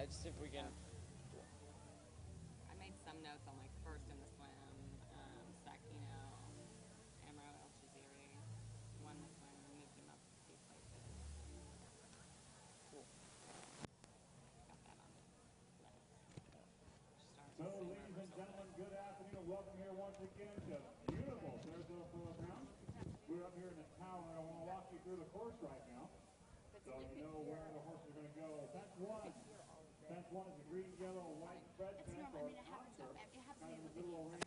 just if we can. I made some notes on like first in the swim, Sakino, Amro, El Chaziri, won the swim, moved him up a few places. Cool. Got that on it. So, ladies and gentlemen, good afternoon. Welcome here once again to beautiful Sarasota Polo Grounds. We're up here in the tower, and I want to walk you through the course right now, so you know where the horses are going to go. Fence one. Fence one is a green, yellow, white spread fence, or kind of the middle range.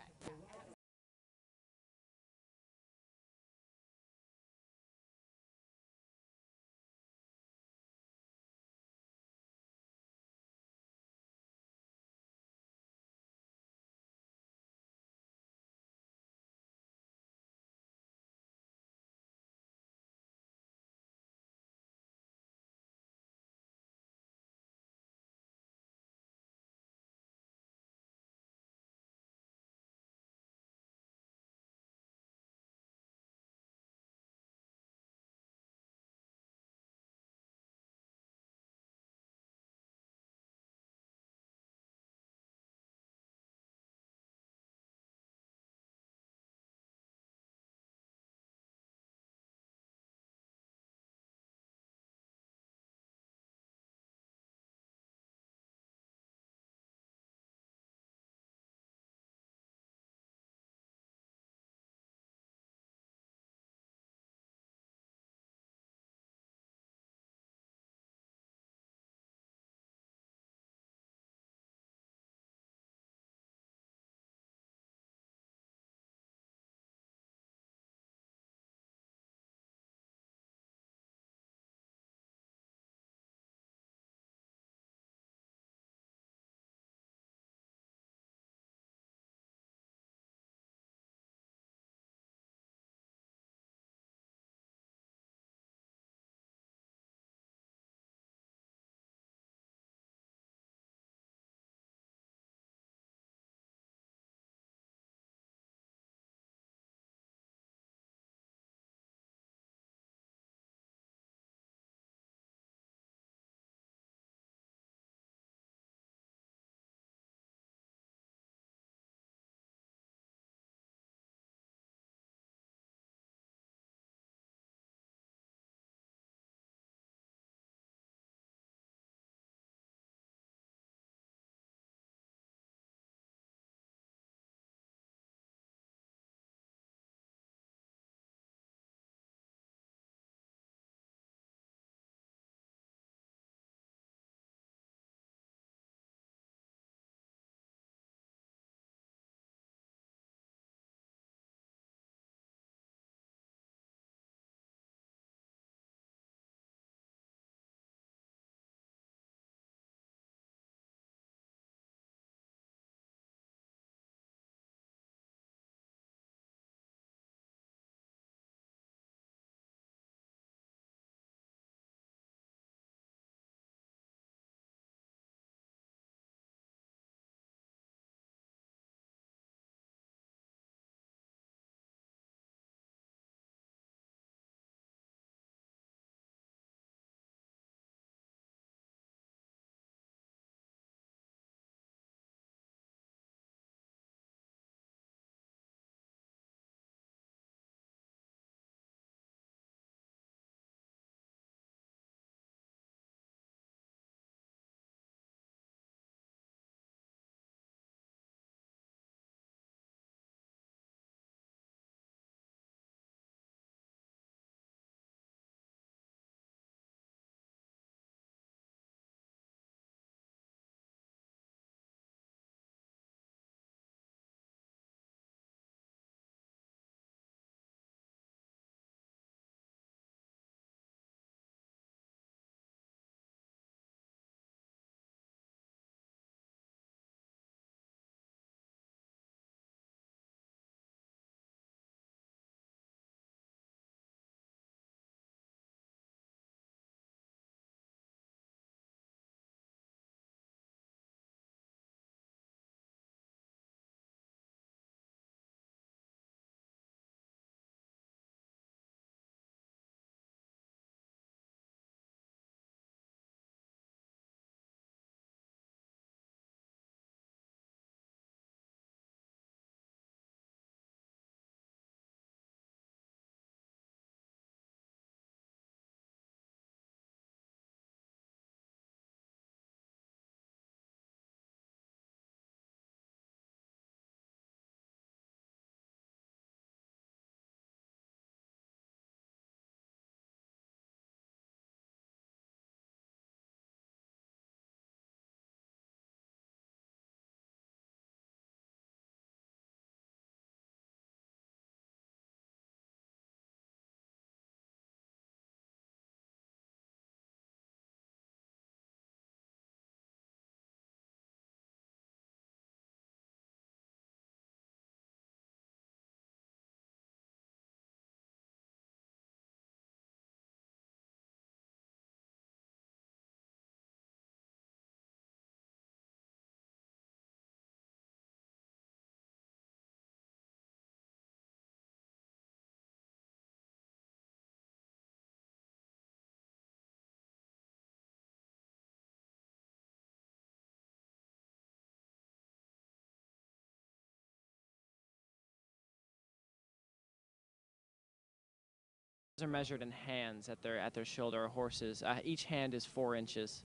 are measured in hands at their shoulder. Horses, each hand is 4 inches.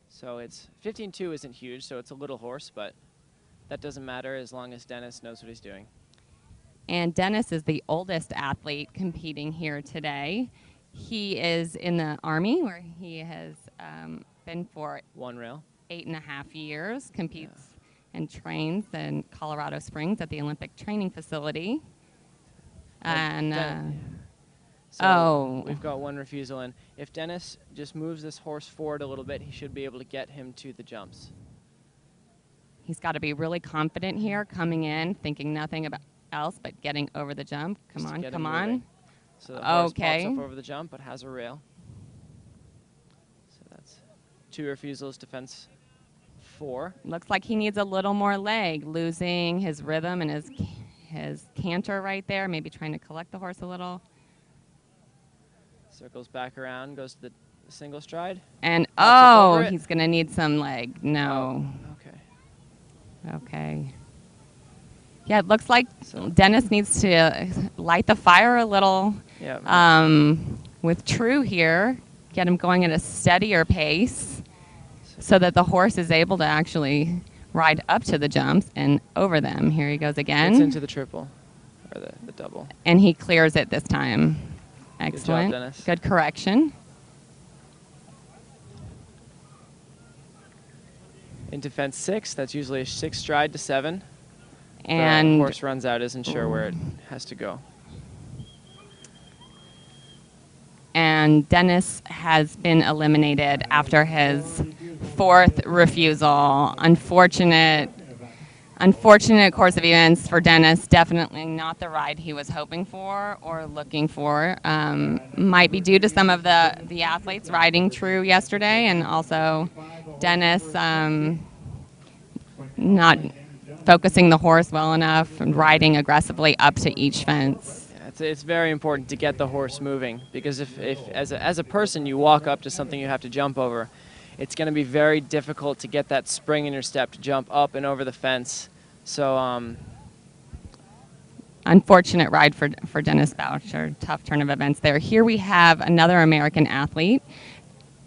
So it's 15.2 isn't huge, so it's a little horse, but that doesn't matter as long as Dennis knows what he's doing. And Dennis is the oldest athlete competing here today. He is in the Army, where he has been for One rail. 8.5 years, competes and trains in Colorado Springs at the Olympic Training Facility. And So we've got one refusal in. If Dennis just moves this horse forward a little bit, he should be able to get him to the jumps. He's got to be really confident here, coming in, thinking nothing about else but getting over the jump. Come on, come on. So the horse Okay. pops up over the jump, but has a rail. So that's 2 refusals to fence 4. Looks like he needs a little more leg, losing his rhythm and his canter right there, maybe trying to collect the horse a little. Circles back around, goes to the single stride. And, Pops up over it. he's going to need some leg. No. Okay. Okay. Yeah, it looks like Dennis needs to light the fire a little Yeah. with True here, get him going at a steadier pace so that the horse is able to actually ride up to the jumps and over them. Here he goes again. Gets into the triple, or the double. And he clears it this time. Excellent. Good job, Dennis. Good correction. Into fence 6, that's usually a 6 stride to 7. And the horse runs out, isn't sure where it has to go. And Dennis has been eliminated after his 4th refusal. Unfortunate course of events for Dennis. Definitely not the ride he was hoping for or looking for. Might be due to some of the athletes riding True yesterday, and also Dennis not focusing the horse well enough and riding aggressively up to each fence. Yeah, it's very important to get the horse moving, because if as a person you walk up to something you have to jump over, it's going to be very difficult to get that spring in your step to jump up and over the fence. So unfortunate ride for Dennis Boucher. Tough turn of events there. Here we have another American athlete,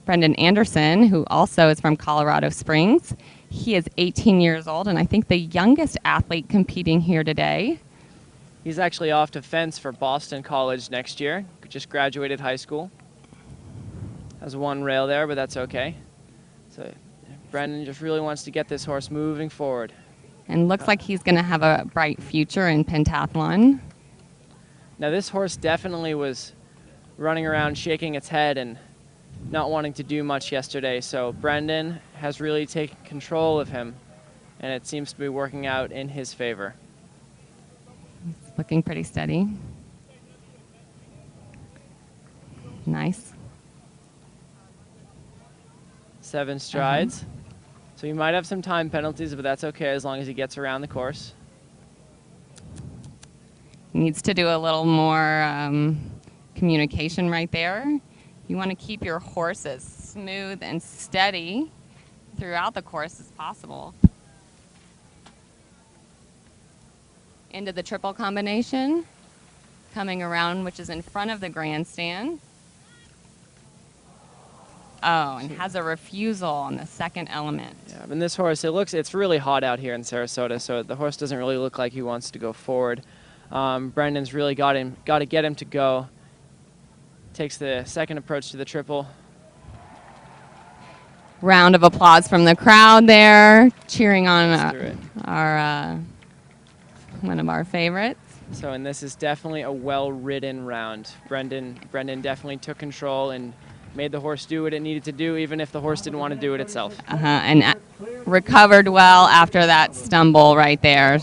Brendan Anderson, who also is from Colorado Springs. He is 18 years old, and I think the youngest athlete competing here today. he's actually off to fence for Boston College next year. Just graduated high school. Has 1 rail there, but that's okay. So Brendan just really wants to get this horse moving forward. And looks like he's going to have a bright future in pentathlon. Now this horse definitely was running around shaking its head and not wanting to do much yesterday, so Brendan has really taken control of him, and it seems to be working out in his favor. He's looking pretty steady. Nice. 7 strides. So he might have some time penalties, but that's okay as long as he gets around the course. Needs to do a little more communication right there. You want to keep your horse as smooth and steady throughout the course as possible. Into the triple combination, coming around, which is in front of the grandstand. Oh, and has a refusal on the second element. Yeah, and this horse, it's really hot out here in Sarasota, so the horse doesn't really look like he wants to go forward. Brendan's really got to get him to go. Takes the second approach to the triple. Round of applause from the crowd there, cheering on our one of our favorites. So, and this is definitely a well-ridden round. Brendan definitely took control and made the horse do what it needed to do, even if the horse didn't want to do it itself. And recovered well after that stumble right there.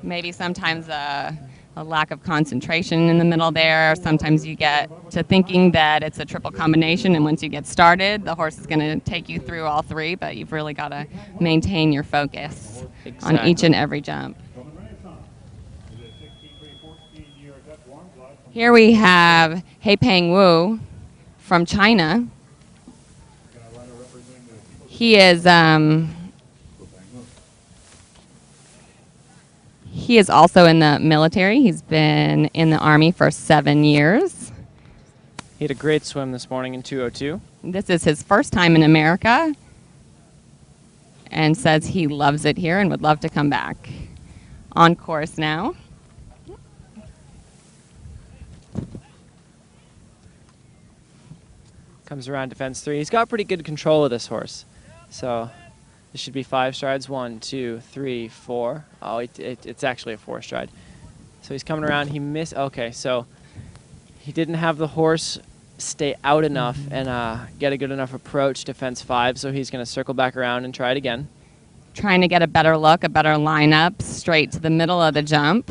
Maybe sometimes a lack of concentration in the middle there. Sometimes you get to thinking that it's a triple combination, and once you get started, the horse is going to take you through all 3, but you've really got to maintain your focus on each and every jump. Here we have Heipeng Wu from China. He He is also in the military. He's been in the Army for 7 years. He had a great swim this morning in 2:02. This is his first time in America and says he loves it here and would love to come back. On course now. Comes around to fence 3. He's got pretty good control of this horse. So this should be 5 strides. 1, 2, 3, 4. Oh, it's actually a 4 stride. So he's coming around. He missed. Okay, so he didn't have the horse stay out enough and get a good enough approach to fence 5, so he's going to circle back around and try it again. Trying to get a better look, a better lineup, straight to the middle of the jump.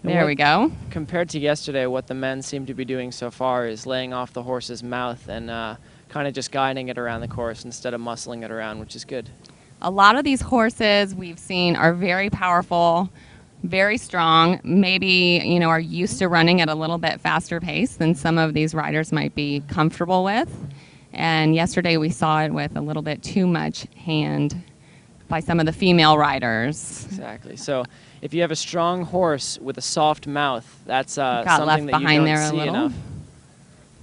There we go. Compared to yesterday, what the men seem to be doing so far is laying off the horse's mouth and kind of just guiding it around the course instead of muscling it around, which is good. A lot of these horses we've seen are very powerful, very strong, maybe, are used to running at a little bit faster pace than some of these riders might be comfortable with. And yesterday we saw it with a little bit too much hand by some of the female riders. Exactly. So if you have a strong horse with a soft mouth, that's Got something left that you behind don't there a see little. enough.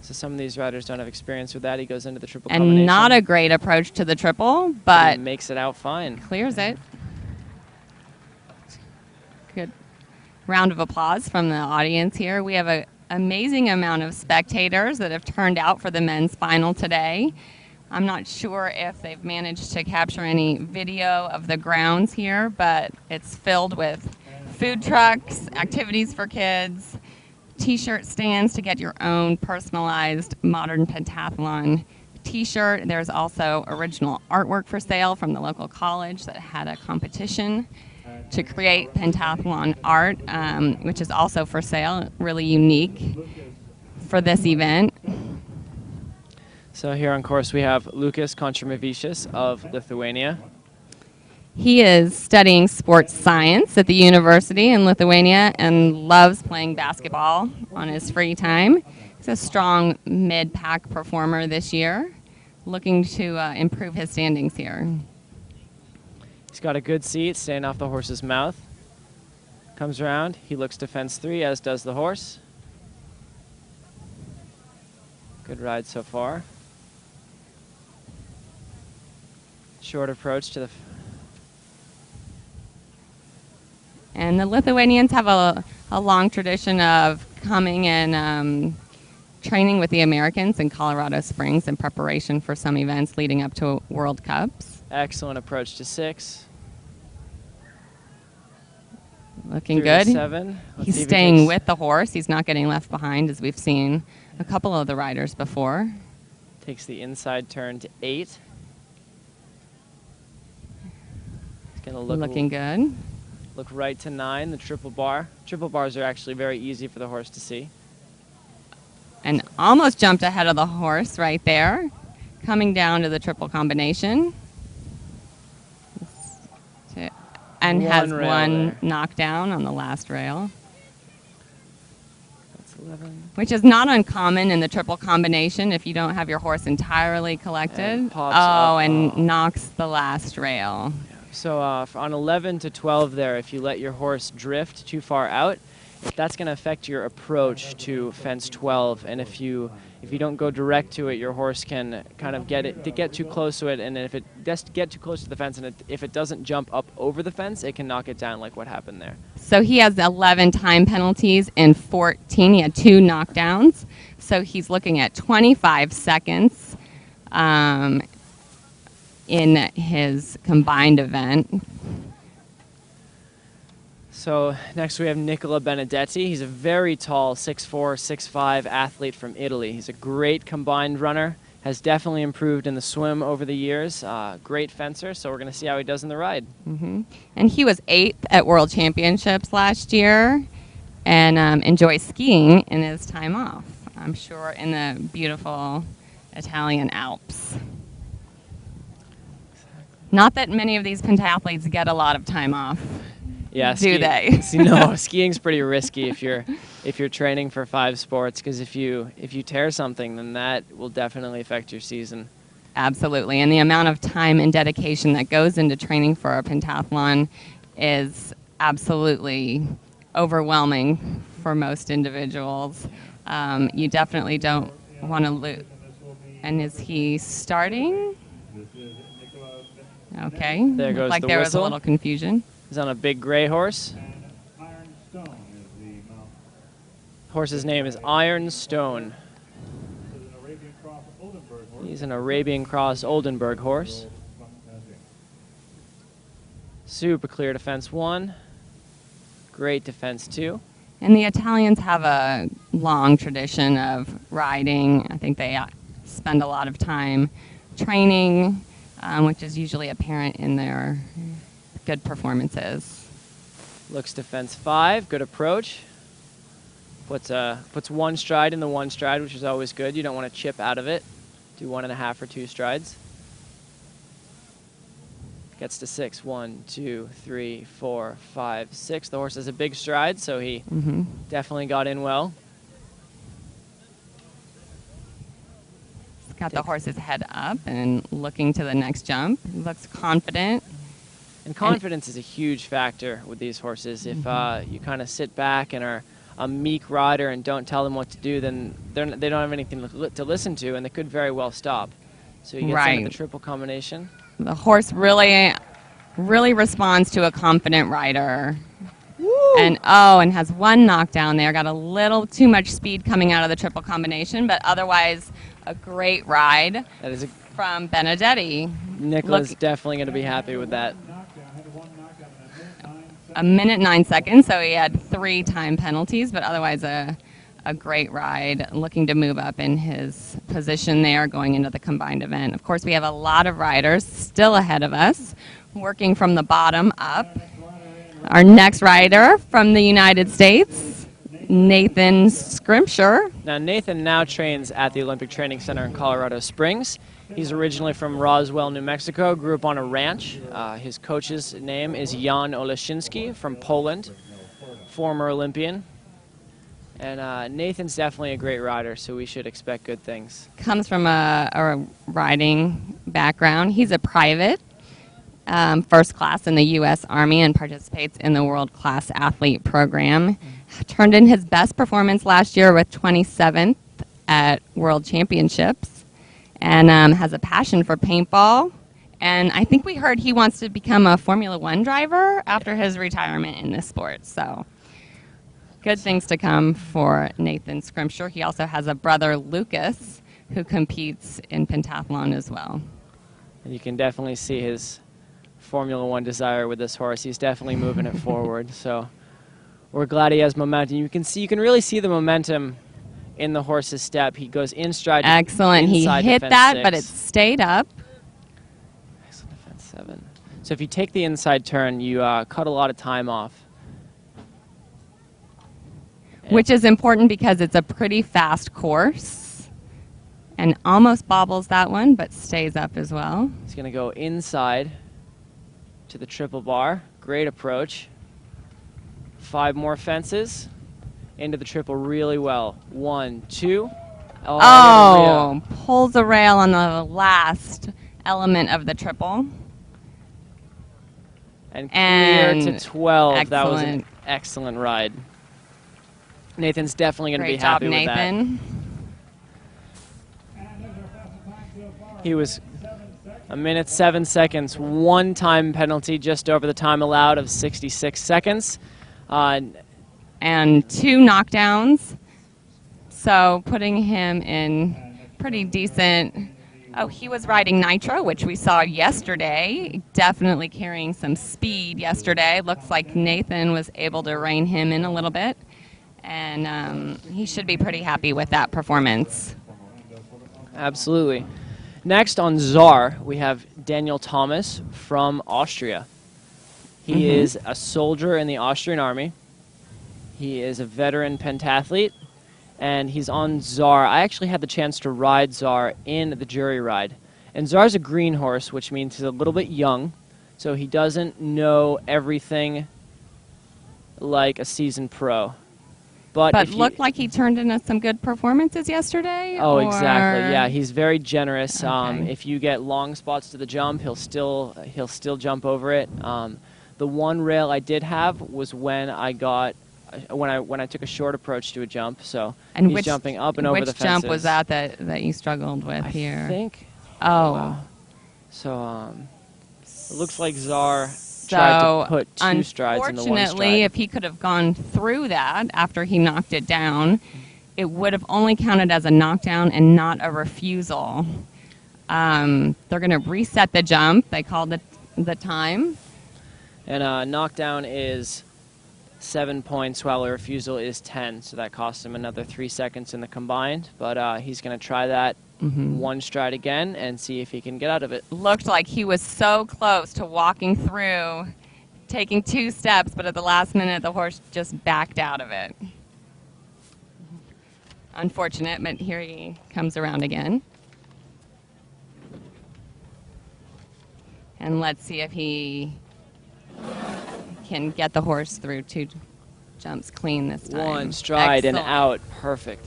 So some of these riders don't have experience with that. He goes into the triple And combination. not a great approach to the triple, He but makes it out fine. clears it. Good round of applause from the audience here. We have an amazing amount of spectators that have turned out for the men's final today. I'm not sure if they've managed to capture any video of the grounds here, but it's filled with food trucks, activities for kids, T-shirt stands to get your own personalized modern pentathlon T-shirt. There's also original artwork for sale from the local college that had a competition to create pentathlon art, which is also for sale, really unique for this event. So here on course we have Lukas Kontramavičius of Lithuania. He is studying sports science at the university in Lithuania and loves playing basketball on his free time. He's a strong mid-pack performer this year, looking to improve his standings here. He's got a good seat, staying off the horse's mouth. Comes around, he looks to fence 3, as does the horse. Good ride so far. Short approach to the... And the Lithuanians have a long tradition of coming and training with the Americans in Colorado Springs in preparation for some events leading up to World Cups. Excellent approach to 6. Looking Through to good. 7. Let's He's see if he staying takes- with the horse. He's not getting left behind, as we've seen a couple of the riders before. Takes the inside turn to 8. He's going to Looking good. look right to 9, the triple bar. Triple bars are actually very easy for the horse to see. And almost jumped ahead of the horse right there. Coming down to the triple combination. And has One rail one there. knockdown on the last rail, That's 11. which is not uncommon in the triple combination if you don't have your horse entirely collected. And pops up. And knocks the last rail. So on 11 to 12 there, if you let your horse drift too far out, that's going to affect your approach to fence 12. And if you don't go direct to it, your horse can kind of get too close to it. And if it does get too close to the fence, and if it doesn't jump up over the fence, it can knock it down like what happened there. So he has 11 time penalties and 14. He had 2 knockdowns. So he's looking at 25 seconds in his combined event. So next we have Nicola Benedetti. He's a very tall 6'4", 6'5" athlete from Italy. He's a great combined runner, has definitely improved in the swim over the years. Great fencer, so we're going to see how he does in the ride. And he was 8th at World Championships last year and enjoys skiing in his time off, I'm sure, in the beautiful Italian Alps. Not that many of these pentathletes get a lot of time off. Yeah, Do they? No, skiing's pretty risky if you're training for 5 sports, because if you tear something, then that will definitely affect your season. Absolutely. And the amount of time and dedication that goes into training for a pentathlon is absolutely overwhelming for most individuals. You definitely don't want to lose. And is he starting? Okay. There Looked goes like the there was a whistle. little confusion. He's on a big gray horse. Iron Stone is the mount. Horse's name is Iron Stone. This is an Arabian Cross Oldenburg horse. He's an Arabian Cross Oldenburg horse. Super clear defense 1. Great defense 2. And the Italians have a long tradition of riding. I think they spend a lot of time training, which is usually apparent in their good performances. Looks defense 5. Good approach. Puts one stride in the one stride, which is always good. You don't want to chip out of it. Do 1.5 or 2 strides. Gets to 6. 1, 2, 3, 4, 5, 6. The horse has a big stride, so he definitely got in well. He's got the horse's head up and looking to the next jump. He looks confident. And confidence is a huge factor with these horses. If you kind of sit back and are a meek rider and don't tell them what to do, then they don't have anything to listen to, and they could very well stop. So he gets into the triple combination. The horse really responds to a confident rider. Woo! And has one knockdown there. Got a little too much speed coming out of the triple combination, but otherwise a great ride That is from Benedetti. Nicola's definitely going to be happy with that. 1:09, so he had 3 time penalties, but otherwise a great ride, looking to move up in his position there going into the combined event. Of course, we have a lot of riders still ahead of us, working from the bottom up. Our next rider from the United States, Nathan Scrimshire. Now, Nathan now trains at the Olympic Training Center in Colorado Springs. He's originally from Roswell, New Mexico, grew up on a ranch. His coach's name is Jan Oleszynski from Poland, former Olympian. And Nathan's definitely a great rider, so we should expect good things. Comes from a riding background. He's a private, first class in the U.S. Army, and participates in the World Class Athlete Program. Turned in his best performance last year with 27th at World Championships, and has a passion for paintball. And I think we heard he wants to become a Formula One driver after his retirement in this sport. So good things to come for Nathan Scrimshire. He also has a brother, Lucas, who competes in pentathlon as well. And you can definitely see his Formula One desire with this horse. He's definitely moving it forward. So we're glad he has momentum. You can really see the momentum in the horse's step. He goes in stride. Excellent. He hit that, 6. but it stayed up. Excellent defense 7. So if you take the inside turn, you cut a lot of time off. Which is important because it's a pretty fast course. And almost bobbles that one, but stays up as well. He's going to go inside to the triple bar. Great approach. 5 more fences. Into the triple really well. 1, 2. Pulls a rail on the last element of the triple. And clear to 12. Excellent. That was an excellent ride. Nathan's definitely going to be Great job, happy with that. Nathan. He was 1:07, 1 time penalty, just over the time allowed of 66 seconds. And 2 knockdowns. So putting him in pretty decent. He was riding Nitro, which we saw yesterday. Definitely carrying some speed yesterday. Looks like Nathan was able to rein him in a little bit. And he should be pretty happy with that performance. Absolutely. Next on Czar, we have Daniel Thomas from Austria. He is a soldier in the Austrian army. He is a veteran pentathlete, and he's on Czar. I actually had the chance to ride Czar in the jury ride. And Czar's a green horse, which means he's a little bit young, so he doesn't know everything like a seasoned pro. But looked like he turned in some good performances yesterday? Oh, exactly. Yeah, he's very generous. Okay. If you get long spots to the jump, he'll still jump over it. The one rail I did have was when I took a short approach to a jump. So And he's which, jumping up and over the which fences. jump was that you struggled with here? I think. Oh. Wow. So it looks like Czar tried to put 2 strides in the 1 stride. Unfortunately, if he could have gone through that after he knocked it down, it would have only counted as a knockdown and not a refusal. They're going to reset the jump. They called the time. And knockdown is 7 points, while a refusal is 10. So that cost him another 3 seconds in the combined. But he's going to try that 1 stride again and see if he can get out of it. Looked like he was so close to walking through, taking 2 steps, but at the last minute, the horse just backed out of it. Unfortunate, but here he comes around again. And let's see if he can get the horse through 2 jumps clean this time. 1 stride Excellent. and out. Perfect.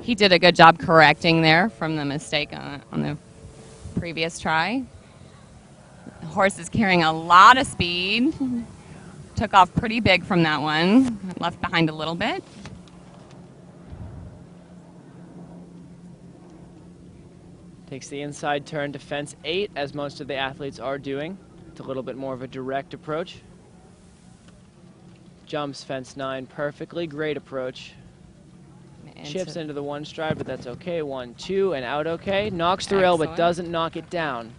He did a good job correcting there from the mistake on the previous try. The horse is carrying a lot of speed. Took off pretty big from that one. Left behind a little bit. Takes the inside turn to fence 8, as most of the athletes are doing. It's a little bit more of a direct approach. Jumps fence 9 perfectly. Great approach. Chips into the 1 stride, but that's okay. 1, 2, and out okay. Knocks the rail, but Excellent. doesn't knock it down.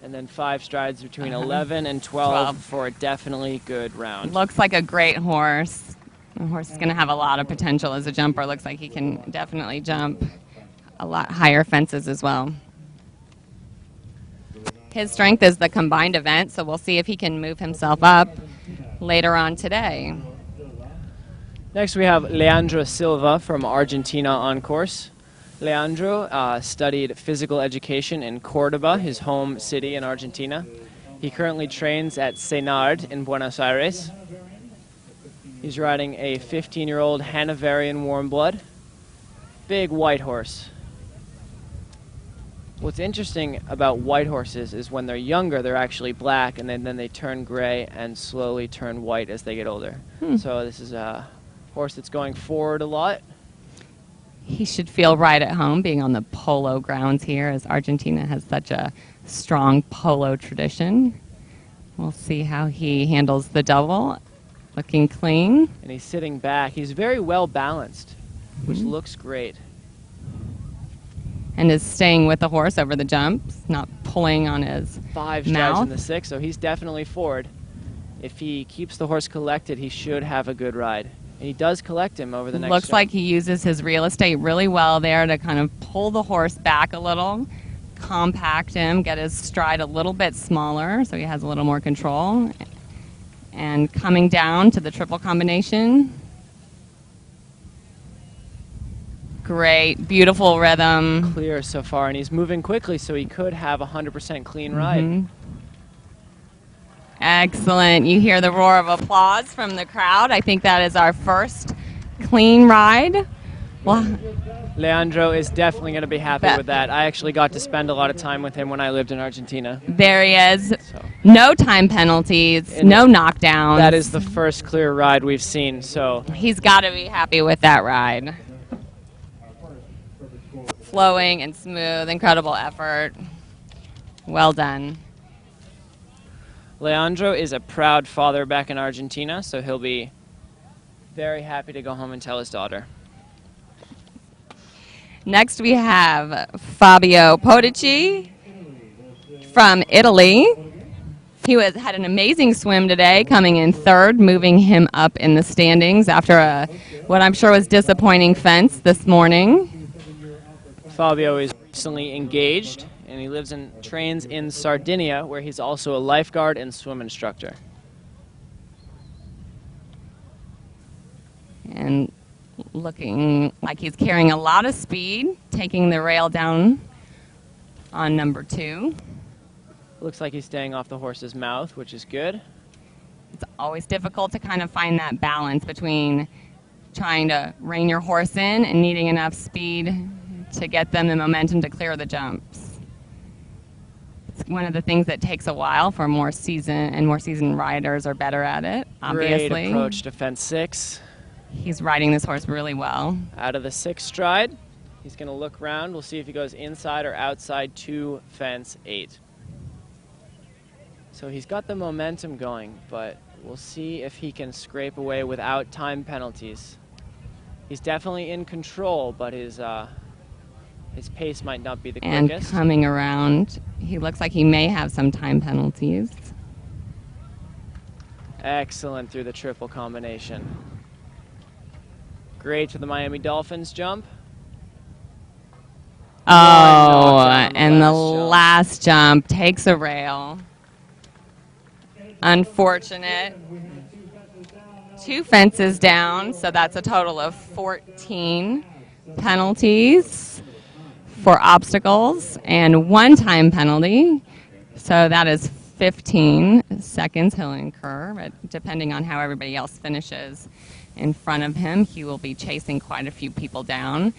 And then 5 strides between 11 and 12 for a definitely good round. Looks like a great horse. The horse is going to have a lot of potential as a jumper. Looks like he can definitely jump a lot higher fences as well. His strength is the combined event, so we'll see if he can move himself up later on today. Next we have Leandro Silva from Argentina on course. Leandro studied physical education in Cordoba, his home city in Argentina. He currently trains at Senard in Buenos Aires. He's riding a 15-year-old Hanoverian warm blood. Big white horse. What's interesting about white horses is when they're younger, they're actually black, and then they turn gray and slowly turn white as they get older. So this is a horse that's going forward a lot. He should feel right at home being on the polo grounds here, as Argentina has such a strong polo tradition. We'll see how he handles the double. Looking clean. And he's sitting back. He's very well balanced, which looks great. And is staying with the horse over the jumps, not pulling on his 5 strides mouth. in the 6, so he's definitely forward. If he keeps the horse collected, he should have a good ride. And he does collect him over the next Looks jump. like he uses his real estate really well there to kind of pull the horse back a little, compact him, get his stride a little bit smaller so he has a little more control. And coming down to the triple combination. Great, beautiful rhythm. Clear so far, and he's moving quickly, so he could have a 100% clean ride. Excellent. You hear the roar of applause from the crowd. I think that is our first clean ride. Well, Leandro is definitely going to be happy with that. I actually got to spend a lot of time with him when I lived in Argentina. there he is. So No time penalties, And no knockdowns. that is the first clear ride we've seen, so He's got to be happy with that ride. Flowing and smooth, incredible effort. Well done. Leandro is a proud father back in Argentina, so he'll be very happy to go home and tell his daughter. Next we have Fabio Podici from Italy. He had an amazing swim today, coming in 3rd, moving him up in the standings after what I'm sure was disappointing fence this morning. Fabio is recently engaged, and he lives and trains in Sardinia, where he's also a lifeguard and swim instructor. And looking like he's carrying a lot of speed, taking the rail down on number 2. Looks like he's staying off the horse's mouth, which is good. It's always difficult to kind of find that balance between trying to rein your horse in and needing enough speed to get them the momentum to clear the jumps. It's one of the things that takes a while for more seasoned riders are better at it, obviously. Great approach to fence 6. He's riding this horse really well. Out of the 6th stride, he's going to look around. We'll see if he goes inside or outside to fence 8. So he's got the momentum going, but we'll see if he can scrape away without time penalties. He's definitely in control, but his pace might not be the quickest. And coming around, he looks like he may have some time penalties. Excellent through the triple combination. Great to the Miami Dolphins jump. Oh, and the last jump takes a rail. Unfortunate. 2 fences down, so that's a total of 14 penalties for obstacles and 1 time penalty. So that is 15 seconds he'll incur, but depending on how everybody else finishes in front of him, he will be chasing quite a few people down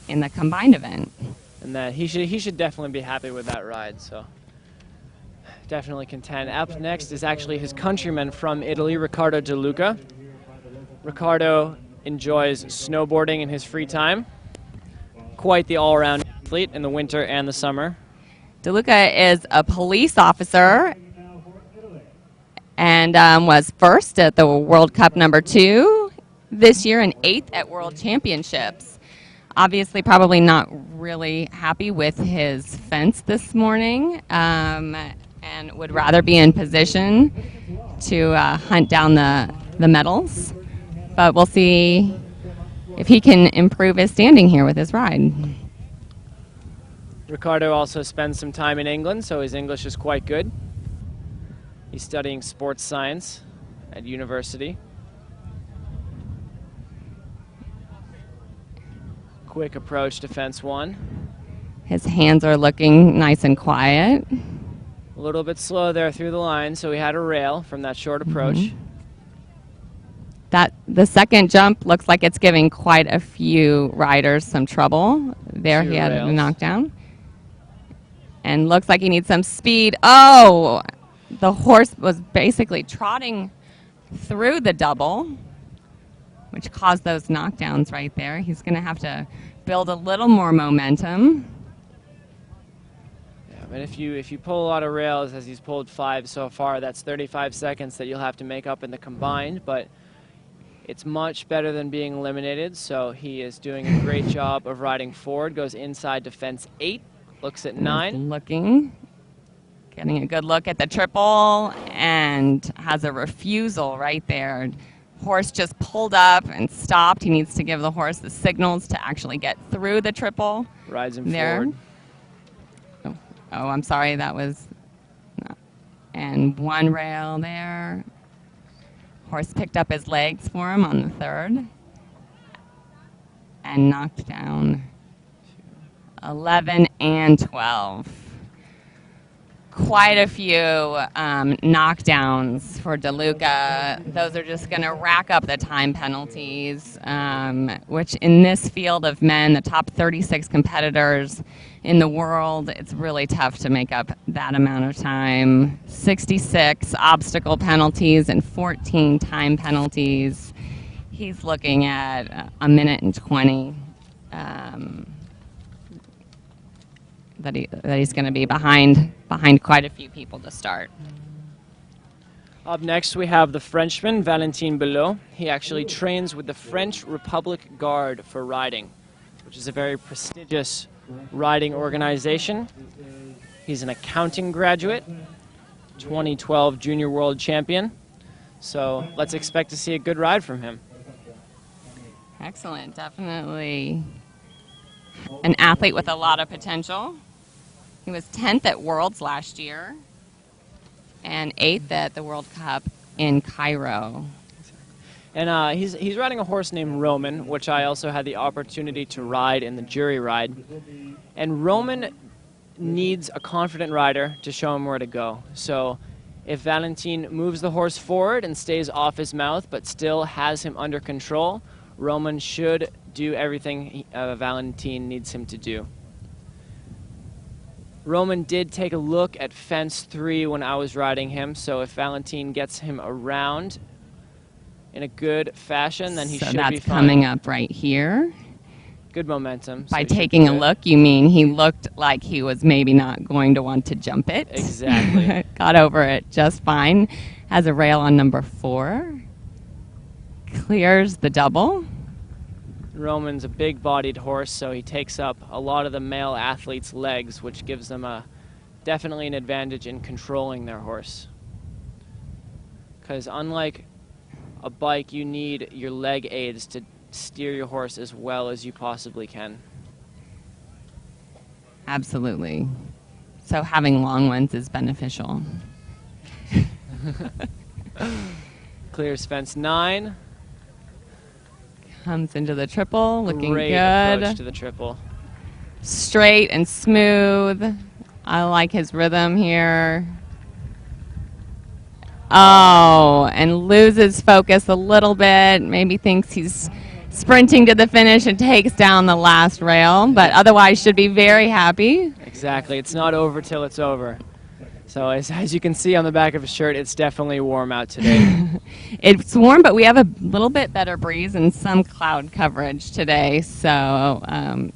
in the combined event. And that he should definitely be happy with that ride, so definitely contend. Up next is actually his countryman from Italy, Riccardo De Luca. Riccardo enjoys snowboarding in his free time. Quite the all-around athlete in the winter and the summer. De Luca is a police officer and was first at the World Cup #2 this year and 8th at World Championships. Obviously, probably not really happy with his fence this morning and would rather be in position to hunt down the medals. But we'll see if he can improve his standing here with his ride. Riccardo also spends some time in England, so his English is quite good. He's studying sports science at university. Quick approach to fence 1. His hands are looking nice and quiet. A little bit slow there through the line, so he had a rail from that short approach. The second jump looks like it's giving quite a few riders some trouble. There he had a knockdown. And looks like he needs some speed. Oh, the horse was basically trotting through the double, which caused those knockdowns right there. He's going to have to build a little more momentum. Yeah, but if you pull a lot of rails, as he's pulled 5 so far, that's 35 seconds that you'll have to make up in the combined, but it's much better than being eliminated, so he is doing a great job of riding forward. Goes inside to fence 8, looks at 9. Getting a good look at the triple, and has a refusal right there. Horse just pulled up and stopped. He needs to give the horse the signals to actually get through the triple. Rides him there. Forward. Oh, I'm sorry, that was... And 1 rail there. Horse picked up his legs for him on the 3rd and knocked down 11 and 12. Quite a few knockdowns for De Luca. Those are just going to rack up the time penalties, which in this field of men, the top 36 competitors in the world, it's really tough to make up that amount of time. 66 obstacle penalties and 14 time penalties. He's looking at 1 minute and 20 that he's going to be behind quite a few people to start. Up next, we have the Frenchman, Valentin Belot. He actually trains with the French Republic Guard for riding, which is a very prestigious riding organization. He's an accounting graduate, 2012 Junior World Champion. So let's expect to see a good ride from him. Excellent. Definitely an athlete with a lot of potential. He was 10th at Worlds last year and 8th at the World Cup in Cairo. And he's riding a horse named Roman, which I also had the opportunity to ride in the jury ride. And Roman needs a confident rider to show him where to go. So if Valentin moves the horse forward and stays off his mouth but still has him under control, Roman should do everything Valentin needs him to do. Roman did take a look at fence 3 when I was riding him, so if Valentin gets him around in a good fashion, then he should be fine. So that's coming up right here. Good momentum. By taking a look, you mean he looked like he was maybe not going to want to jump it. Exactly. Got over it just fine. Has a rail on number 4. Clears the double. Roman's a big-bodied horse, so he takes up a lot of the male athletes' legs, which gives them definitely an advantage in controlling their horse. Because unlike a bike, you need your leg aids to steer your horse as well as you possibly can. Absolutely. So having long ones is beneficial. Clears fence 9. Comes into the triple, looking Great good. approach to the triple. Straight and smooth. I like his rhythm here. Oh, and loses focus a little bit. Maybe thinks he's sprinting to the finish and takes down the last rail, but otherwise should be very happy. Exactly. It's not over till it's over. So as you can see on the back of his shirt, it's definitely warm out today. It's warm, but we have a little bit better breeze and some cloud coverage today. So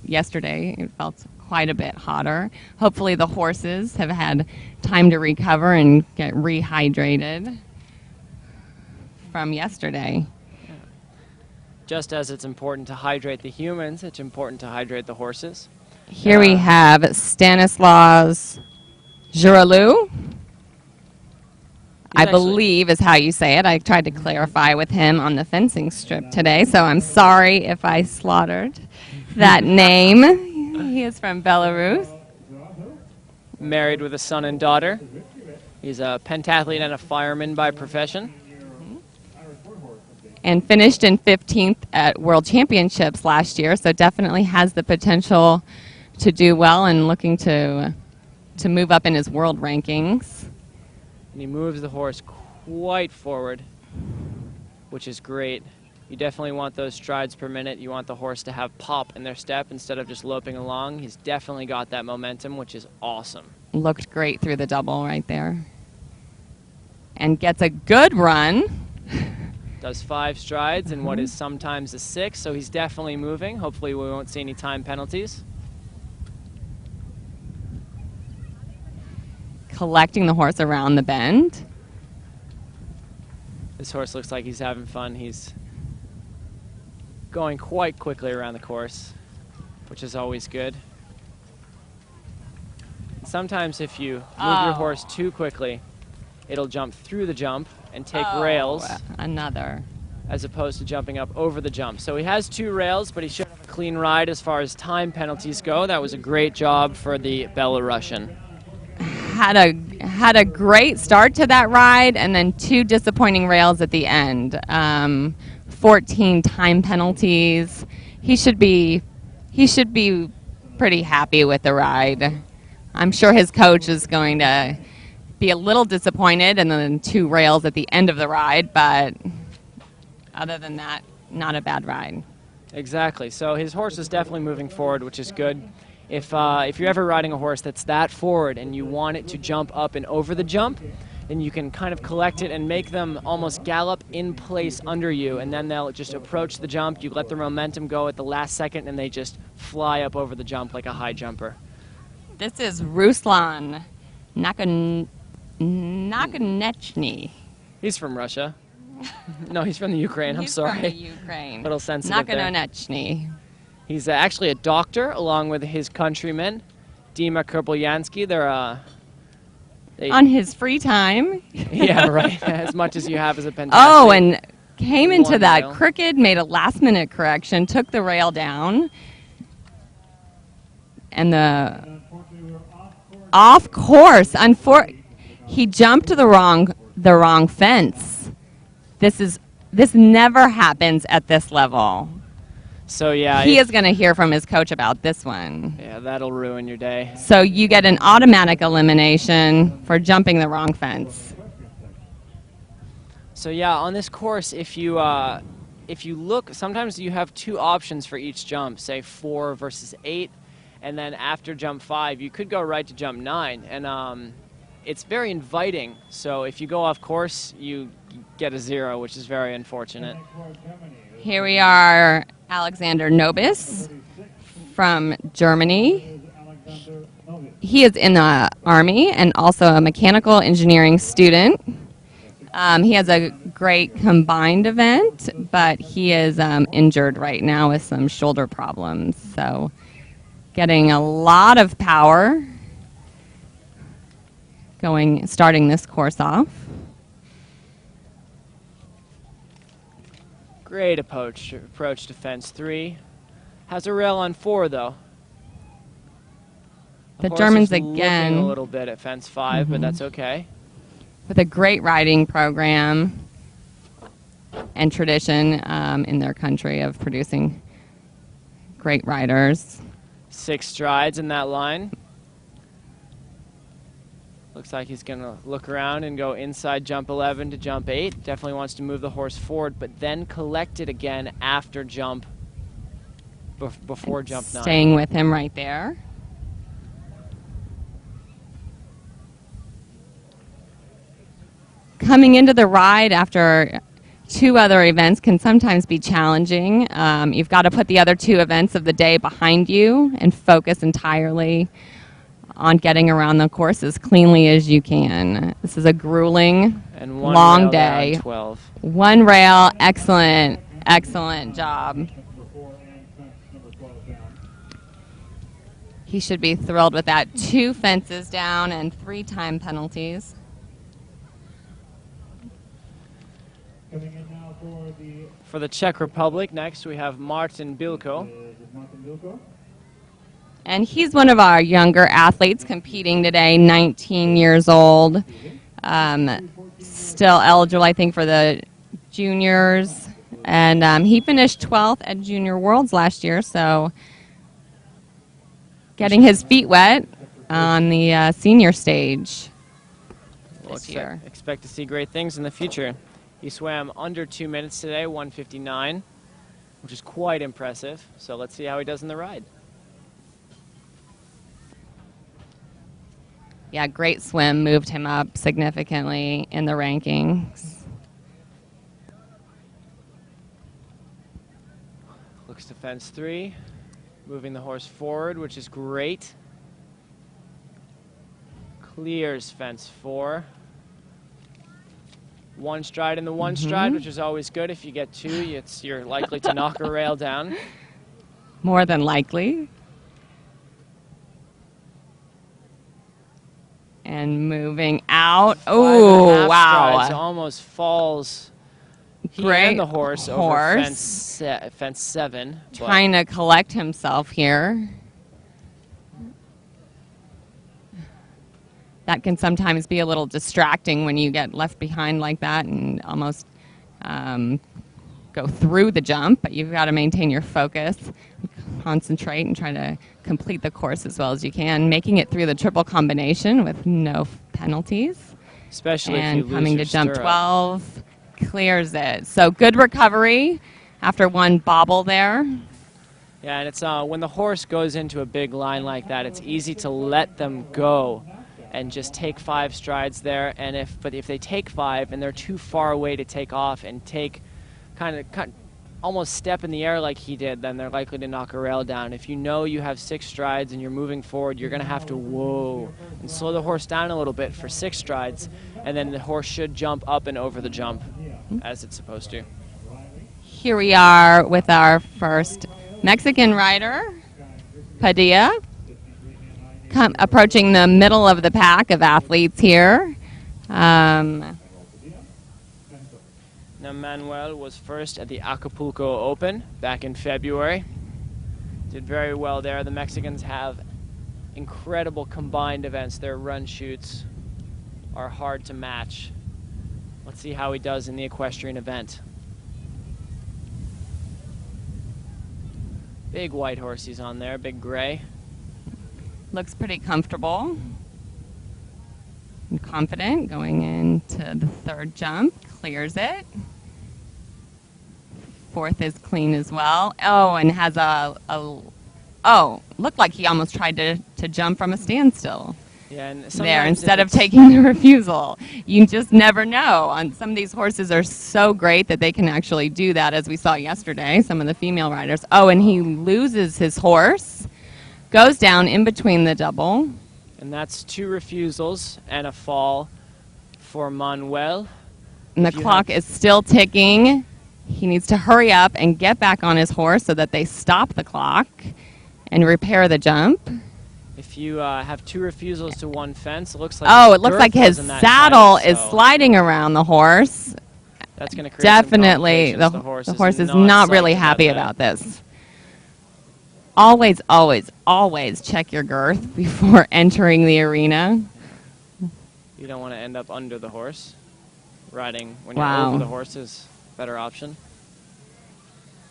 yesterday it felt quite a bit hotter. Hopefully the horses have had time to recover and get rehydrated from yesterday. Just as it's important to hydrate the humans, it's important to hydrate the horses. Here we have Stanislaus Juralou, I believe is how you say it. I tried to clarify with him on the fencing strip today, so I'm sorry if I slaughtered that name. He is from Belarus. Married with a son and daughter. He's a pentathlete and a fireman by profession. And finished in 15th at World Championships last year, so definitely has the potential to do well and looking to move up in his world rankings. And he moves the horse quite forward, which is great. You definitely want those strides per minute. You want the horse to have pop in their step instead of just loping along. He's definitely got that momentum, which is awesome. Looked great through the double right there. And gets a good run. Does 5 strides in what is sometimes a 6, so he's definitely moving. Hopefully we won't see any time penalties. Collecting the horse around the bend. This horse looks like he's having fun. He's going quite quickly around the course, which is always good. Sometimes if you move your horse too quickly, it'll jump through the jump and take rails. Another. As opposed to jumping up over the jump. So he has 2 rails, but he should have a clean ride as far as time penalties go. That was a great job for the Belarusian. Had a great start to that ride, and then 2 disappointing rails at the end. 14 time penalties. He should be pretty happy with the ride. I'm sure his coach is going to be a little disappointed, and then 2 rails at the end of the ride. But other than that, not a bad ride. Exactly. So his horse is definitely moving forward, which is good. If you're ever riding a horse that's that forward and you want it to jump up and over the jump, then you can kind of collect it and make them almost gallop in place under you, and then they'll just approach the jump. You let the momentum go at the last second, and they just fly up over the jump like a high jumper. This is Ruslan Nakonechny. He's from Russia. No, he's from the Ukraine. I'm sorry. He's from the Ukraine. Little sensitive there. Nakonechny. He's actually a doctor, along with his countryman, Dima Kurbulyansky. They're on his free time. Yeah, right. As much as you have as a pentathlete. Oh, and came into that rail. crooked, made a last-minute correction, took the rail down, and the off course. He jumped to the wrong fence. This never happens at this level. So yeah, he is going to hear from his coach about this one. Yeah, that'll ruin your day. So you get an automatic elimination for jumping the wrong fence. So yeah, on this course, if you if you look, sometimes you have two options for each jump, say 4 versus 8, and then after jump 5, you could go right to jump 9, and it's very inviting. So if you go off course, you get a 0, which is very unfortunate. Here we are, Alexander Nobis from Germany. He is in the Army and also a mechanical engineering student. He has a great combined event, but he is injured right now with some shoulder problems. So getting a lot of power starting this course off. Great approach to fence 3. Has a rail on 4, though. The horse Germans is looking again a little bit at fence 5, but that's okay. with a great riding program and tradition in their country of producing great riders. 6 strides in that line. Looks like he's going to look around and go inside jump 11 to jump 8. Definitely wants to move the horse forward, but then collect it again after jump, before jump 9. Staying with him right there. Coming into the ride after 2 other events can sometimes be challenging. You've got to put the other 2 events of the day behind you and focus entirely on getting around the course as cleanly as you can. This is a grueling, And one long rail there on day. 12. 1 rail, excellent, excellent job. He should be thrilled with that. 2 fences down and 3 time penalties. Coming in now For the Czech Republic, next we have Martin Bilko. And he's one of our younger athletes competing today, 19 years old. Still eligible, I think, for the juniors. And he finished 12th at Junior Worlds last year, so getting his feet wet on the senior stage this year. Expect to see great things in the future. He swam under 2 minutes today, 1:59, which is quite impressive. So let's see how he does in the ride. Yeah, great swim, moved him up significantly in the rankings. Looks to fence 3, moving the horse forward, which is great. Clears fence 4. 1 stride in the 1 stride, which is always good. If you get 2, you're likely to knock a rail down. More than likely. And moving out. 5.5 Oh, wow. strides, almost falls. He Great and the horse over fence 7. Trying to collect himself here. That can sometimes be a little distracting when you get left behind like that and almost go through the jump, but you've got to maintain your focus, concentrate, and try to complete the course as well as you can, making it through the triple combination with no penalties. Especially and if you lose coming your to jump stirrup. 12, clears it. So good recovery after 1 bobble there. Yeah, and it's when the horse goes into a big line like that, it's easy to let them go and just take 5 strides there. And if they take 5 and they're too far away to take off and take kind of almost step in the air like he did, then they're likely to knock a rail down. If you know you have 6 strides and you're moving forward, you're going to have to whoa and slow the horse down a little bit for 6 strides, and then the horse should jump up and over the jump as it's supposed to. Here we are with our first Mexican rider, Padilla, approaching the middle of the pack of athletes here. Now Manuel was first at the Acapulco Open back in February. Did very well there. The Mexicans have incredible combined events. Their run shoots are hard to match. Let's see how he does in the equestrian event. Big white horse he's on there, big gray. Looks pretty comfortable and confident going into the 3rd jump. Clears it. Fourth is clean as well. Oh, and has oh, looked like he almost tried to jump from a standstill. Yeah, and There sometimes instead if of taking the refusal. You just never know. And some of these horses are so great that they can actually do that, as we saw yesterday, some of the female riders. Oh, and he loses his horse, goes down in between the double. And that's 2 refusals and a fall for Manuel. And the clock is still ticking. He needs to hurry up and get back on his horse so that they stop the clock and repair the jump. If you have 2 refusals to 1 fence, it looks like It looks like his saddle is sliding around the horse. That's going to create Definitely, some the complications. horse is not really psyched happy that. about this. Always, always, always check your girth before entering the arena. You don't want to end up under the horse. Riding when Wow. you're over the horse is a better option.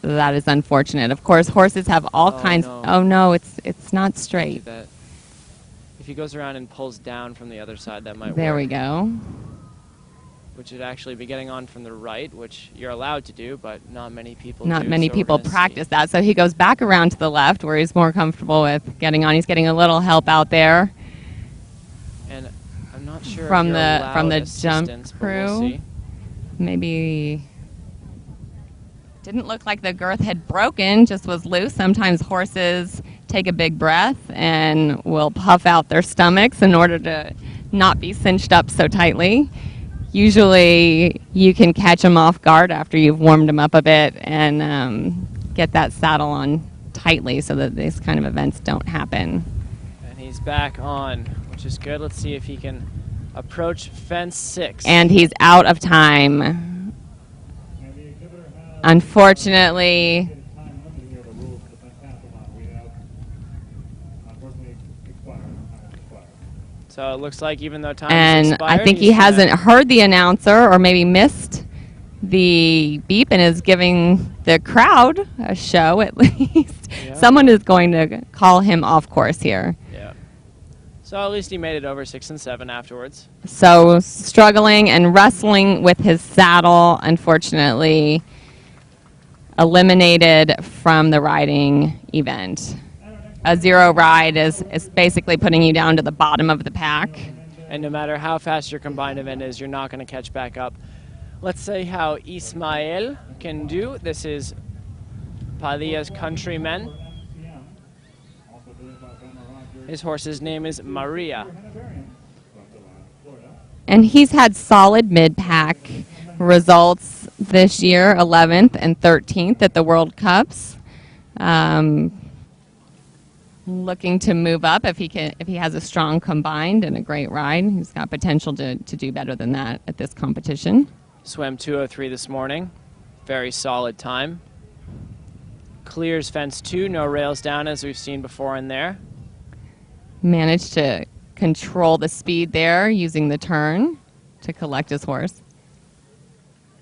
That is unfortunate. Of course, horses have all kinds. No. Oh no, it's not Do straight. that. If he goes around and pulls down from the other side, that might There work. we go. Which would actually be getting on from the right, which you're allowed to do, but not many people Not do, many so we're people gonna see. practice that. So he goes back around to the left where he's more comfortable with getting on. He's getting a little help out there And I'm not sure from if you're the allowed jump assistance, but we'll crew. see. Maybe didn't look like the girth had broken, just was loose. Sometimes horses take a big breath and will puff out their stomachs in order to not be cinched up so tightly. Usually you can catch them off guard after you've warmed them up a bit and get that saddle on tightly so that these kind of events don't happen. And he's back on, which is good. Let's see if he can approach fence 6. And he's out of time. And the exhibitor has Unfortunately, time limiting here, the rules of the Pentathlon. We have, unfortunately, expired. Time has expired. So it looks like even though time and is expired, I think he he's gonna- hasn't heard the announcer or maybe missed the beep and is giving the crowd a show at least. Yeah. Someone is going to call him off course here. Yeah. So at least he made it over 6 and 7 afterwards. So struggling and wrestling with his saddle, unfortunately eliminated from the riding event. A 0 ride is basically putting you down to the bottom of the pack. And no matter how fast your combined event is, you're not going to catch back up. Let's see how Ismael can do. This is Padilla's countryman. Also driven by Ben Rogers, His horse's name is Maria. Hanoverian from Florida. And he's had solid mid-pack results this year, 11th and 13th at the World Cups. Looking to move up if he has a strong combined and a great ride. He's got potential to do better than that at this competition. Swam 2:03 this morning. Very solid time. Clears fence 2, no rails down as we've seen before in there. Managed to control the speed there using the turn to collect his horse.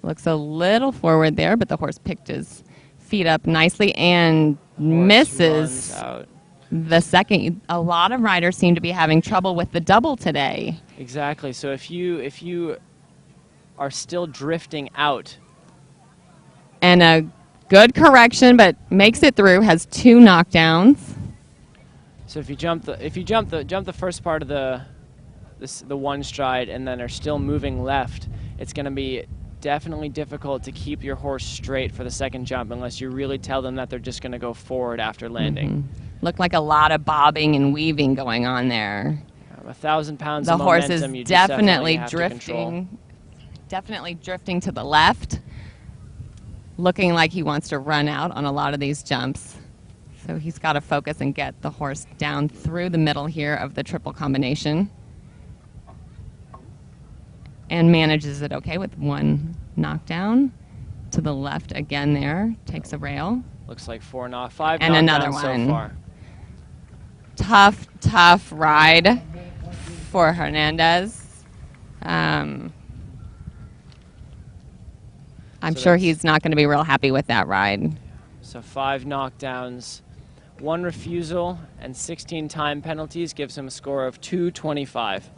Looks a little forward there, but the horse picked his feet up nicely and Horse misses runs out. the second. A lot of riders seem to be having trouble with the double today. Exactly. So if you are still drifting out, And a good correction, but makes it through, has 2 knockdowns. so if you jump the first part of the one stride and then are still moving left, it's going to be definitely difficult to keep your horse straight for the second jump unless you really tell them that they're just going to go forward after landing. Looked like a lot of bobbing and weaving going on there. 1,000 pounds The of horse momentum, is you just definitely have to control. drifting to the left, looking like he wants to run out on a lot of these jumps. So he's got to focus and get the horse down through the middle here of the triple combination. And manages it okay with 1 knockdown. To the left again there, takes a rail. Looks like 5 And another knockdowns one. so far. Tough ride for Hernandez. I'm So sure that's- he's not going to be real happy with that ride. So 5 knockdowns, 1 refusal, and 16 time penalties gives him a score of 225.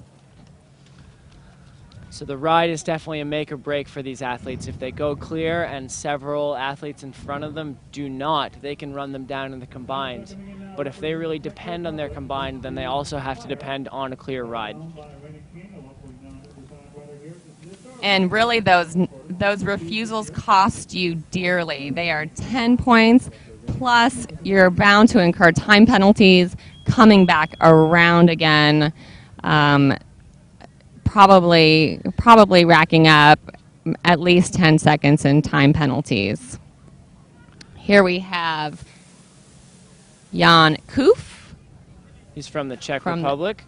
So the ride is definitely a make or break for these athletes. If they go clear and several athletes in front of them do not, they can run them down in the combined. But if they really depend on their combined, then they also have to depend on a clear ride. And really, those refusals cost you dearly. They are 10 points, plus you're bound to incur time penalties coming back around again, probably racking up at least 10 seconds in time penalties. Here we have Jan Koof. He's from the Czech Republic.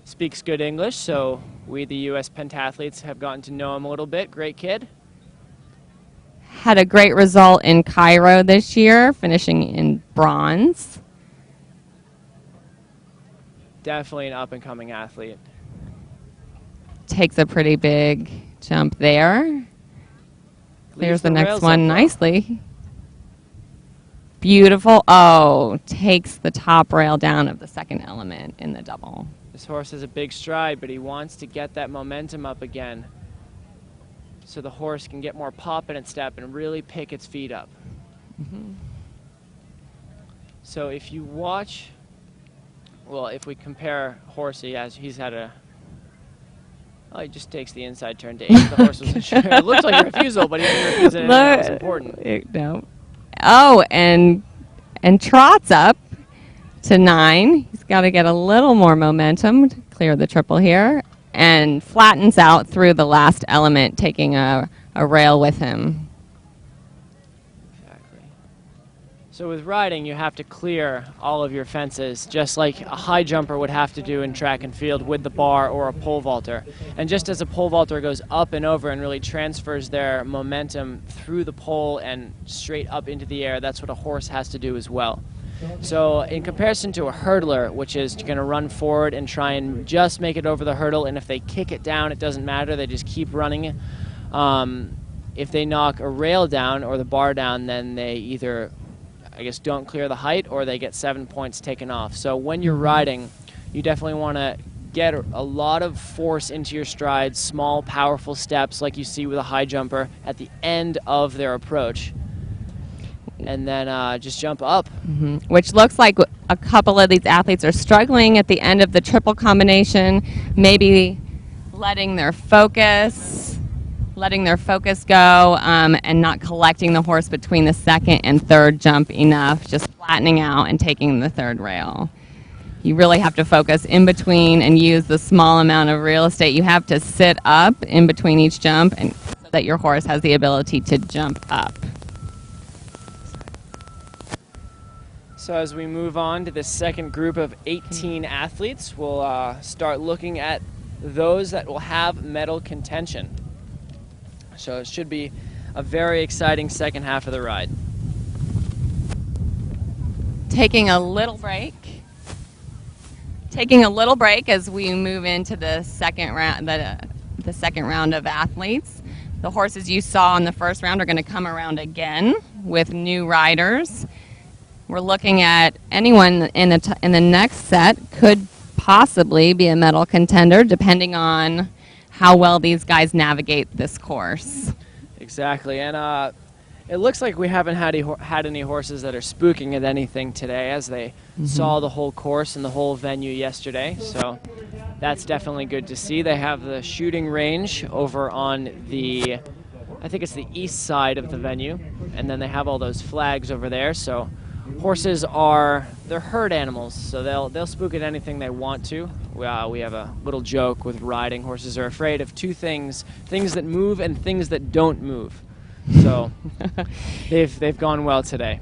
Speaks good English, so we, the U.S. pentathletes, have gotten to know him a little bit. Great kid. Had a great result in Cairo this year, finishing in bronze. Definitely an up-and-coming athlete. Takes a pretty big jump there. Clears the next rails one up well. nicely. Beautiful. Oh, takes the top rail down of the second element in the double. This horse has a big stride, but he wants to get that momentum up again so the horse can get more pop in its step and really pick its feet up. So if you watch, well, if we compare Horsey, as he's had a, oh, he just takes the inside turn to 8. The horse wasn't sure. It looks like a refusal, but he didn't refuse anything that was important. No. Oh, and trots up to 9. He's got to get a little more momentum to clear the triple here, and flattens out through the last element, taking a rail with him. Exactly. So with riding, you have to clear all of your fences, just like a high jumper would have to do in track and field with the bar or a pole vaulter. And just as a pole vaulter goes up and over and really transfers their momentum through the pole and straight up into the air, that's what a horse has to do as well. So in comparison to a hurdler, which is going to run forward and try and just make it over the hurdle, and if they kick it down, it doesn't matter, they just keep running. If they knock a rail down or the bar down, then they either, I guess, don't clear the height or they get 7 points taken off. So when you're riding, you definitely want to get a lot of force into your strides, small, powerful steps like you see with a high jumper at the end of their approach. And then just jump up. Which looks like a couple of these athletes are struggling at the end of the triple combination, maybe letting their focus go, and not collecting the horse between the second and third jump enough, just flattening out and taking the third rail. You really have to focus in between and use the small amount of real estate you have to sit up in between each jump, and so that your horse has the ability to jump up. So as we move on to the second group of 18 athletes, we'll start looking at those that will have medal contention. So it should be a very exciting second half of the ride. Taking a little break as we move into the second round, the second round of athletes. The horses you saw in the first round are going to come around again with new riders. We're looking at anyone in the next set could possibly be a medal contender, depending on how well these guys navigate this course. Exactly, and it looks like we haven't had any horses that are spooking at anything today, as they saw the whole course and the whole venue yesterday. So that's definitely good to see. They have the shooting range over on the, I think it's the east side of the venue, and then they have all those flags over there. So horses they're herd animals, so they'll spook at anything they want to. We have a little joke with riding. Horses are afraid of two things that move and things that don't move. So they've gone well today.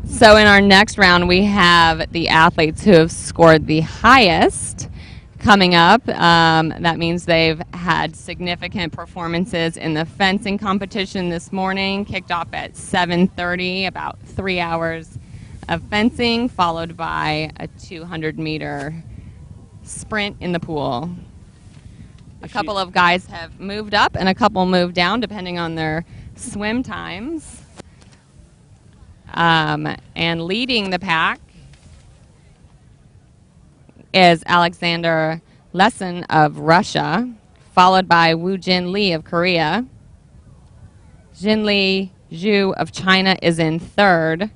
So in our next round, we have the athletes who have scored the highest coming up. That means they've had significant performances in the fencing competition this morning, kicked off at 7:30, about 3 hours of fencing, followed by a 200-meter sprint in the pool. A couple of guys have moved up and a couple moved down, depending on their swim times. And leading the pack is Alexander Lesin of Russia, followed by Woo Jin Lee of Korea. Jinli Zhu of China is in third.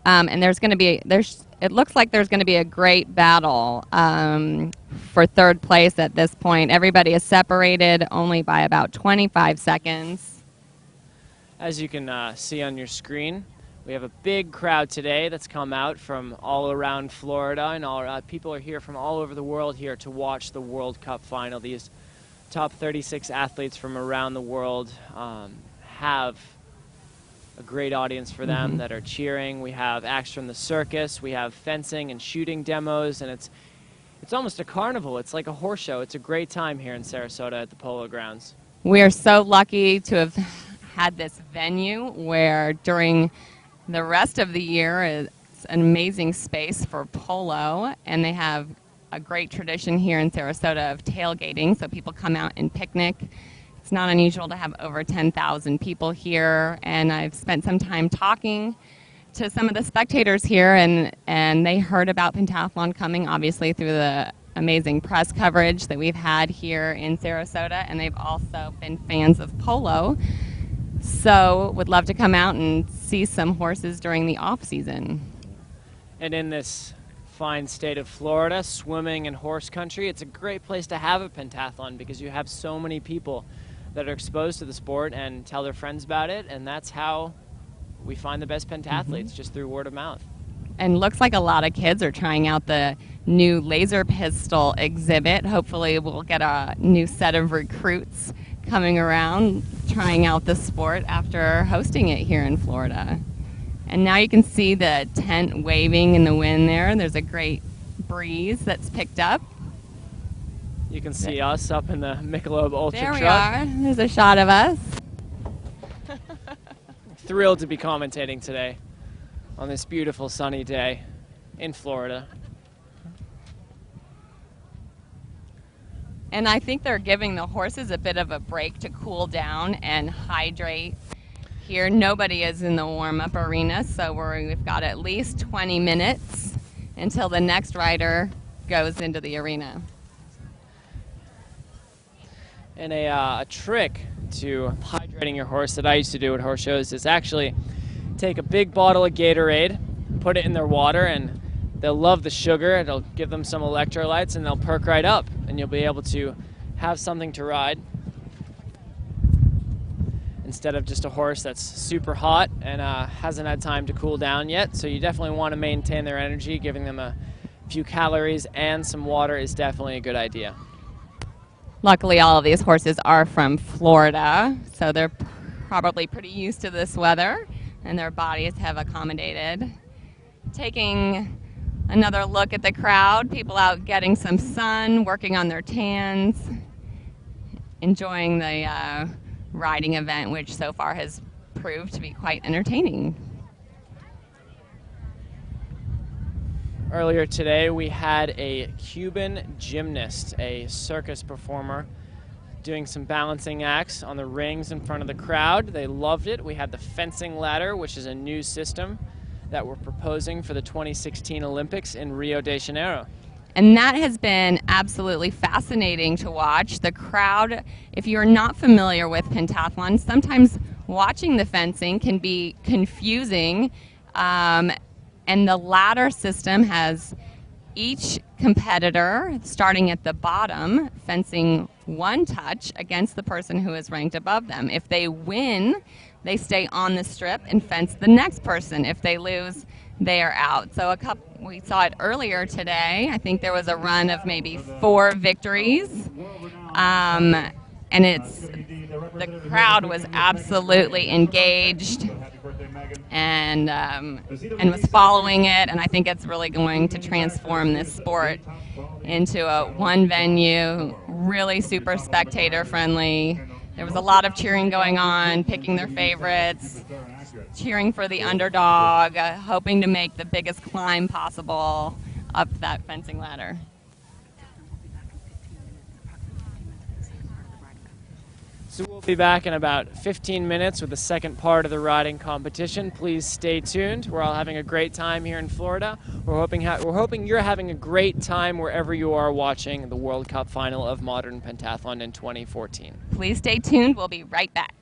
And it looks like there's going to be a great battle for third place at this point. Everybody is separated only by about 25 seconds. As you can see on your screen, we have a big crowd today that's come out from all around Florida, and people are here from all over the world here to watch the World Cup final. These top 36 athletes from around the world have a great audience for them that are cheering. We have acts from the circus, we have fencing and shooting demos, and it's almost a carnival. It's like a horse show. It's a great time here in Sarasota at the Polo Grounds. We are so lucky to have had this venue where during the rest of the year it's an amazing space for polo, and they have a great tradition here in Sarasota of tailgating, so people come out and picnic. It's not unusual to have over 10,000 people here, and I've spent some time talking to some of the spectators here, and they heard about Pentathlon coming, obviously, through the amazing press coverage that we've had here in Sarasota, and they've also been fans of polo, so would love to come out and see some horses during the off-season. And in this fine state of Florida, swimming and horse country, it's a great place to have a pentathlon because you have so many people that are exposed to the sport and tell their friends about it, and that's how we find the best pentathletes, just through word of mouth. And looks like a lot of kids are trying out the new laser pistol exhibit. Hopefully we'll get a new set of recruits coming around trying out the sport after hosting it here in Florida. And now you can see the tent waving in the wind there. There's a great breeze that's picked up. You can see us up in the Michelob Ultra There truck. we are. There's a shot of us. Thrilled to be commentating today on this beautiful sunny day in Florida. And I think they're giving the horses a bit of a break to cool down and hydrate. Here, nobody is in the warm-up arena, so we've got at least 20 minutes until the next rider goes into the arena. And a trick to hydrating your horse that I used to do at horse shows is actually take a big bottle of Gatorade, put it in their water, and they'll love the sugar. It'll give them some electrolytes, and they'll perk right up, and you'll be able to have something to ride instead of just a horse that's super hot and hasn't had time to cool down yet. So you definitely want to maintain their energy. Giving them a few calories and some water is definitely a good idea. Luckily, all of these horses are from Florida, so they're probably pretty used to this weather, and their bodies have accommodated. Taking another look at the crowd, people out getting some sun, working on their tans, enjoying the riding event, which so far has proved to be quite entertaining. Earlier today, we had a Cuban gymnast, a circus performer, doing some balancing acts on the rings in front of the crowd. They loved it. We had the fencing ladder, which is a new system that we're proposing for the 2016 Olympics in Rio de Janeiro. And that has been absolutely fascinating to watch. The crowd, if you're not familiar with pentathlon, sometimes watching the fencing can be confusing. And the ladder system has each competitor starting at the bottom, fencing one touch against the person who is ranked above them. If they win, they stay on the strip and fence the next person. If they lose, they are out. So we saw it earlier today. I think there was a run of maybe 4 victories. And the crowd was absolutely engaged and was following it, and I think it's really going to transform this sport into a one venue, really super spectator friendly. There was a lot of cheering going on, picking their favorites, cheering for the underdog, hoping to make the biggest climb possible up that fencing ladder. So we'll be back in about 15 minutes with the second part of the riding competition. Please stay tuned. We're all having a great time here in Florida. We're hoping you're having a great time wherever you are watching the World Cup final of modern pentathlon in 2014. Please stay tuned. We'll be right back.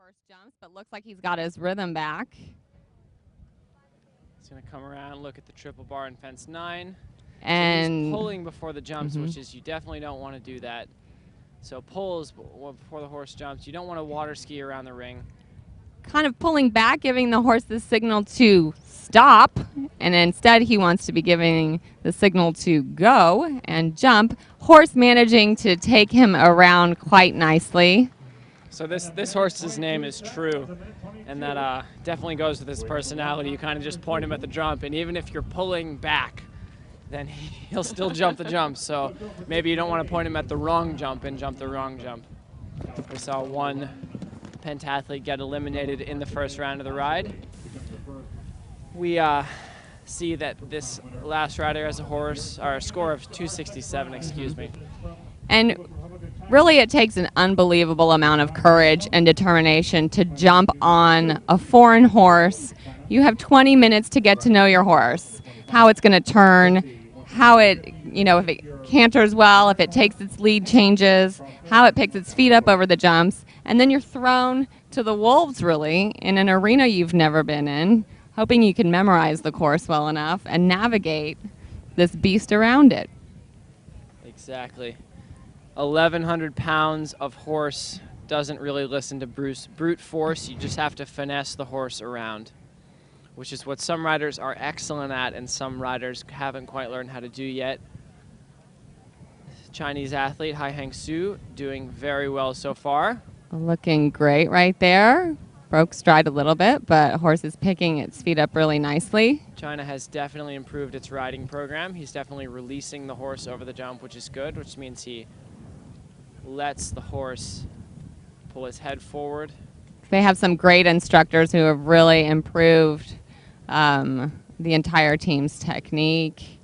first jumps, but looks like he's got his rhythm back. He's going to come around, look at the triple bar in fence 9. And so he's pulling before the jumps, which is, you definitely don't want to do that. So pulls before the horse jumps. You don't want to water ski around the ring. kind of pulling back, giving the horse the signal to stop, and instead he wants to be giving the signal to go and jump. Horse managing to take him around quite nicely. So this horse's name is True, and that definitely goes with his personality. You kind of just point him at the jump, and even if you're pulling back, then he'll still jump the jump. So maybe you don't want to point him at the wrong jump and jump the wrong jump. We saw one pentathlete get eliminated in the first round of the ride. We see that this last rider has a score of 267, excuse me. And really it takes an unbelievable amount of courage and determination to jump on a foreign horse. You have 20 minutes to get to know your horse, how it's going to turn, how it, if it canters well, if it takes its lead changes, how it picks its feet up over the jumps. And then you're thrown to the wolves, really, in an arena you've never been in, hoping you can memorize the course well enough and navigate this beast around it. Exactly. 1,100 pounds of horse doesn't really listen to brute force. You just have to finesse the horse around, which is what some riders are excellent at and some riders haven't quite learned how to do yet. Chinese athlete Hai Hang Su doing very well so far. Looking great right there. Broke stride a little bit, but horse is picking its feet up really nicely. China has definitely improved its riding program. He's definitely releasing the horse over the jump, which is good, which means he lets the horse pull his head forward. They have some great instructors who have really improved the entire team's technique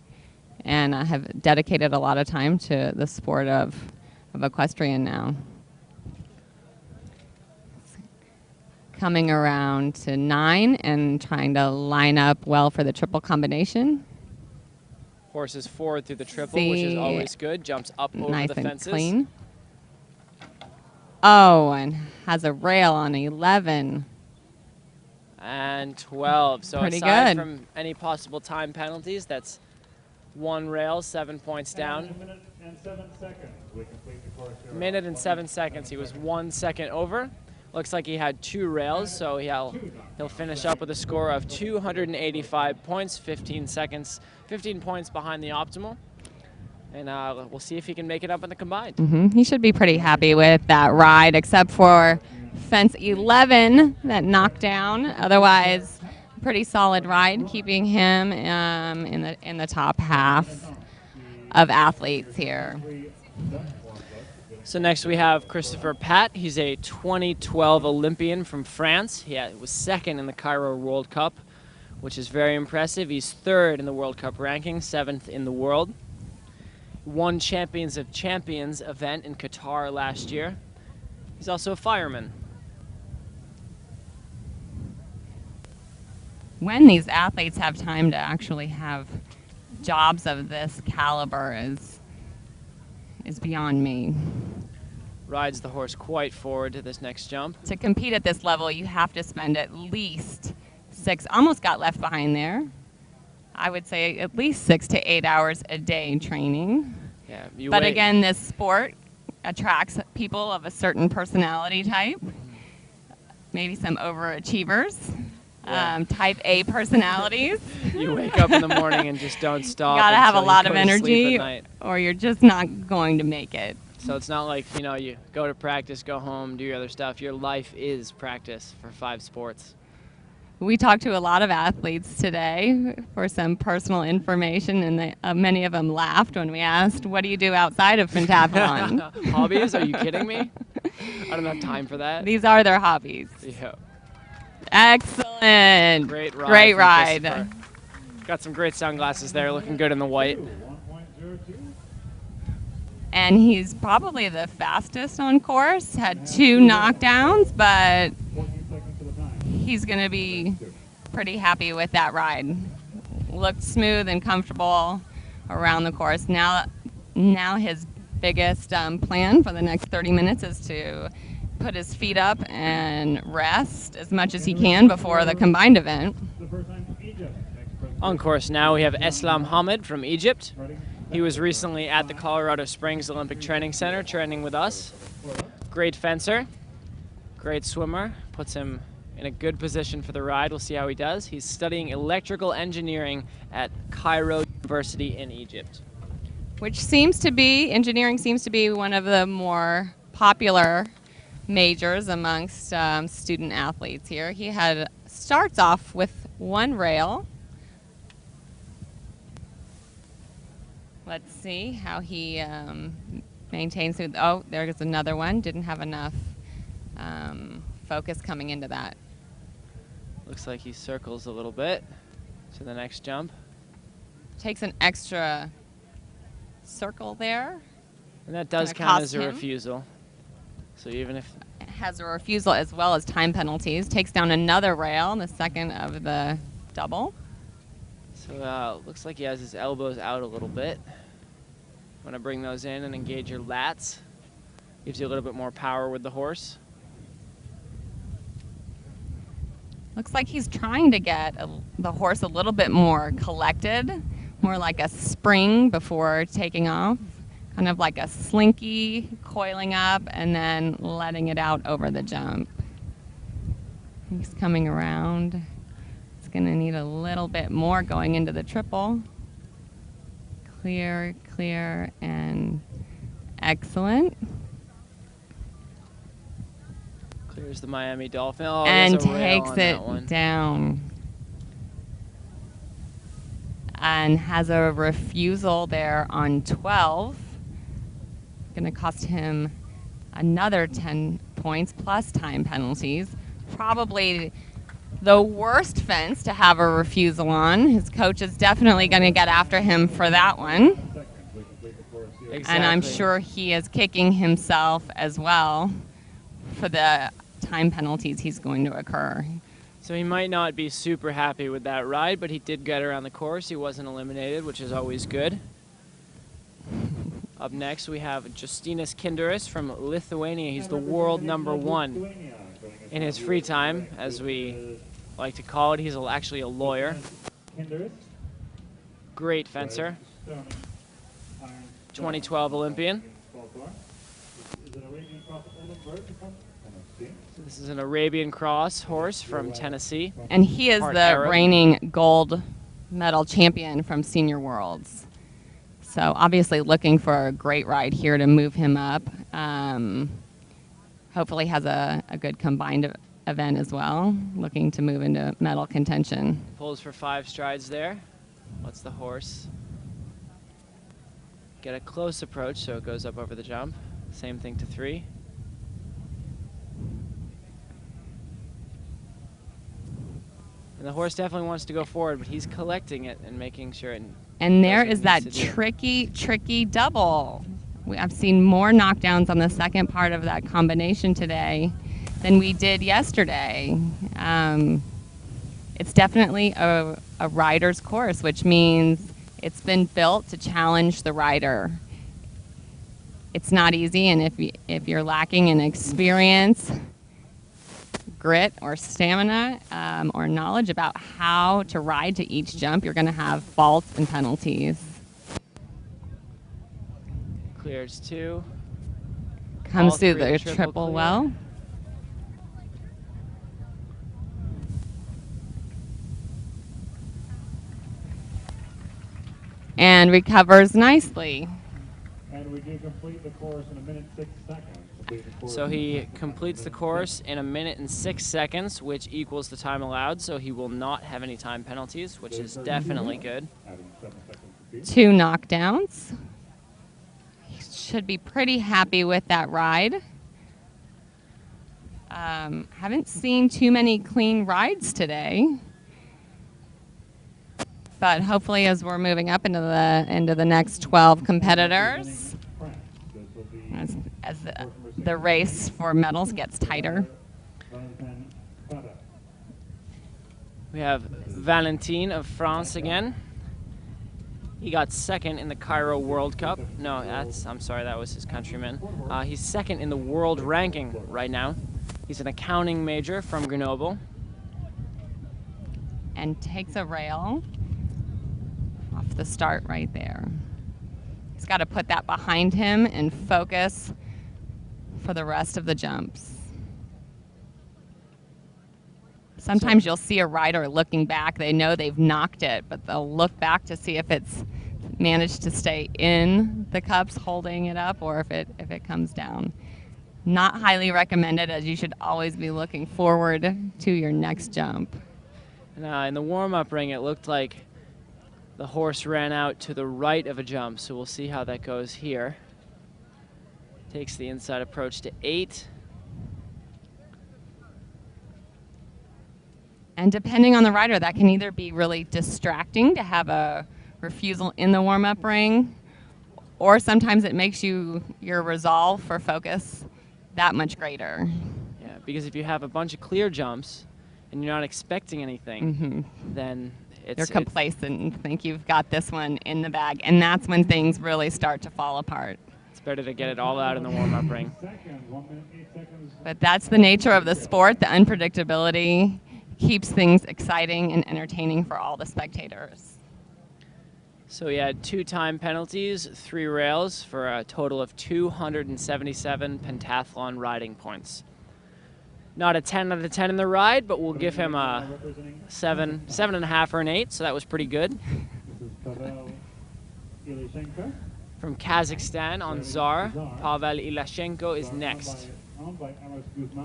and have dedicated a lot of time to the sport of equestrian now. Coming around to 9 and trying to line up well for the triple combination. Horse is forward through the triple, which is always good. Jumps up over nice the and fences. Clean. Oh, and has a rail on 11. And 12. So pretty aside good. from any possible time penalties, that's one rail, 7 points down. And a minute and 7 seconds. We complete the course here. Minute and 7 seconds. He was 1 second over. Looks like he had 2 rails, so he'll finish up with a score of 285 points, 15 points behind the optimal. And we'll see if he can make it up in the combined. He should be pretty happy with that ride, except for fence 11 that knocked down. Otherwise, pretty solid ride, keeping him in the top half of athletes here. So next we have Christopher Pat. He's a 2012 Olympian from France. He was second in the Cairo World Cup, which is very impressive. He's third in the World Cup ranking, 7th in the world. Won Champions of Champions event in Qatar last year. He's also a fireman. When these athletes have time to actually have jobs of this caliber is beyond me. Rides the horse quite forward to this next jump. To compete at this level, you have to spend at least 6, almost got left behind there. I would say at least 6 to 8 hours a day training. Yeah, but again, this sport attracts people of a certain personality type, maybe some overachievers, type A personalities. You wake up in the morning and just don't stop. You gotta have a lot of go to sleep energy, at night. or you're just not going to make it. So it's not like, you go to practice, go home, do your other stuff. Your life is practice for 5 sports. We talked to a lot of athletes today for some personal information, and many of them laughed when we asked, what do you do outside of pentathlon? Hobbies? Are you kidding me? I don't have time for that. These are their hobbies. Yeah. Excellent. Great ride. Great ride. Got some great sunglasses there, looking good in the white. And he's probably the fastest on course, had 2 knockdowns, but he's going to be pretty happy with that ride. Looked smooth and comfortable around the course. Now his biggest plan for the next 30 minutes is to put his feet up and rest as much as he can before the combined event. The first time Egypt. On course now we have Eslam Hamid from Egypt. He was recently at the Colorado Springs Olympic Training Center training with us. Great fencer, great swimmer, puts him in a good position for the ride. We'll see how he does. He's studying electrical engineering at Cairo University in Egypt. Which seems to be, engineering seems to be one of the more popular majors amongst student athletes here. He starts off with one rail. Let's see how he maintains it. Oh, there's another one. Didn't have enough focus coming into that. Looks like he circles a little bit to the next jump. Takes an extra circle there. And that does Gonna count cost as a him. refusal. So even if Has a refusal as well as time penalties. Takes down another rail, the second of the double. So looks like he has his elbows out a little bit. Want to bring those in and engage your lats. Gives you a little bit more power with the horse. Looks like he's trying to get the horse a little bit more collected, more like a spring before taking off, kind of like a slinky coiling up and then letting it out over the jump. He's coming around. It's going to need a little bit more going into the triple. Clear, clear, and excellent. Clears the Miami Dolphin. Oh, And there's a rail takes on that one. it down. And has a refusal there on 12. Going to cost him another 10 points plus time penalties. Probably the worst fence to have a refusal on. His coach is definitely going to get after him for that one. Exactly. And I'm sure he is kicking himself as well for the time penalties he's going to occur. So he might not be super happy with that ride, but he did get around the course. He wasn't eliminated, which is always good. Up next, we have Justinas Kinderis from Lithuania. He's the world #1 in his free time, as we like to call it. He's actually a lawyer. Great fencer. 2012 Olympian. So this is an Arabian Cross horse from Tennessee. And he is Part the Arab. reigning gold medal champion from Senior Worlds. So obviously looking for a great ride here to move him up. Hopefully has a good combined event as well, looking to move into medal contention. Pulls for 5 strides there. Lets the horse get a close approach so it goes up over the jump. Same thing to 3. And the horse definitely wants to go forward, but he's collecting it and making sure it And there does is what it that needs to do. tricky double. I've seen more knockdowns on the second part of that combination today than we did yesterday. It's definitely a rider's course, which means it's been built to challenge the rider. It's not easy, and if you're lacking in experience, grit, or stamina, or knowledge about how to ride to each jump, you're going to have faults and penalties. Clears 2. Comes All through 3 the triple triple clear. well. And recovers nicely. And we do complete the course in 1:06. So he completes the course in 1:06, which equals the time allowed, so he will not have any time penalties, which is definitely good. 2 knockdowns. He should be pretty happy with that ride. Haven't seen too many clean rides today. But hopefully as we're moving up into the next 12 competitors, as the race for medals gets tighter. We have Valentine of France again. He got second in the Cairo World Cup. No, I'm sorry, that was his countryman. He's second in the world ranking right now. He's an accounting major from Grenoble. And takes a rail off the start right there. He's got to put that behind him and focus for the rest of the jumps. Sometimes you'll see a rider looking back. They know they've knocked it, but they'll look back to see if it's managed to stay in the cups holding it up or if it comes down. Not highly recommended, as you should always be looking forward to your next jump. In the warm-up ring, it looked like the horse ran out to the right of a jump, so we'll see how that goes here. Takes the inside approach to 8. And depending on the rider, that can either be really distracting to have a refusal in the warm-up ring, or sometimes it makes your resolve for focus that much greater. Yeah, because if you have a bunch of clear jumps and you're not expecting anything, then you're complacent and think you've got this one in the bag, and that's when things really start to fall apart. It's better to get it all out in the warm-up ring. But that's the nature of the sport. The unpredictability keeps things exciting and entertaining for all the spectators. So we had 2 time penalties, 3 rails, for a total of 277 pentathlon riding points. Not a 10 out of 10 in the ride, but we'll give him a 7.5 or an 8, so that was pretty good. From Kazakhstan on Tsar, Pavel Ilashenko is next.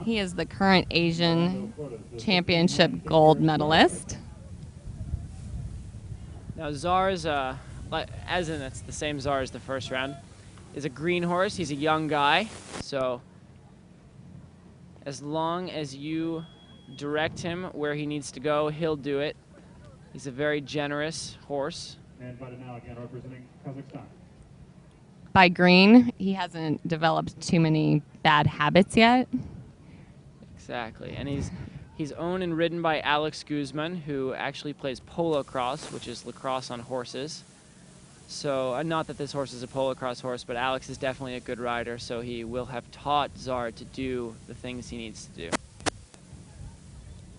He is the current Asian Championship gold medalist. Now Tsar is, as in it's the same Tsar as the first round, is a green horse. He's a young guy, so as long as you direct him where he needs to go, he'll do it. He's a very generous horse. And by now again representing Kazakhstan. By green, he hasn't developed too many bad habits yet. Exactly, and he's owned and ridden by Alex Guzman, who actually plays polo cross, which is lacrosse on horses. So, not that this horse is a polo cross horse, but Alex is definitely a good rider, so he will have taught Tsar to do the things he needs to do.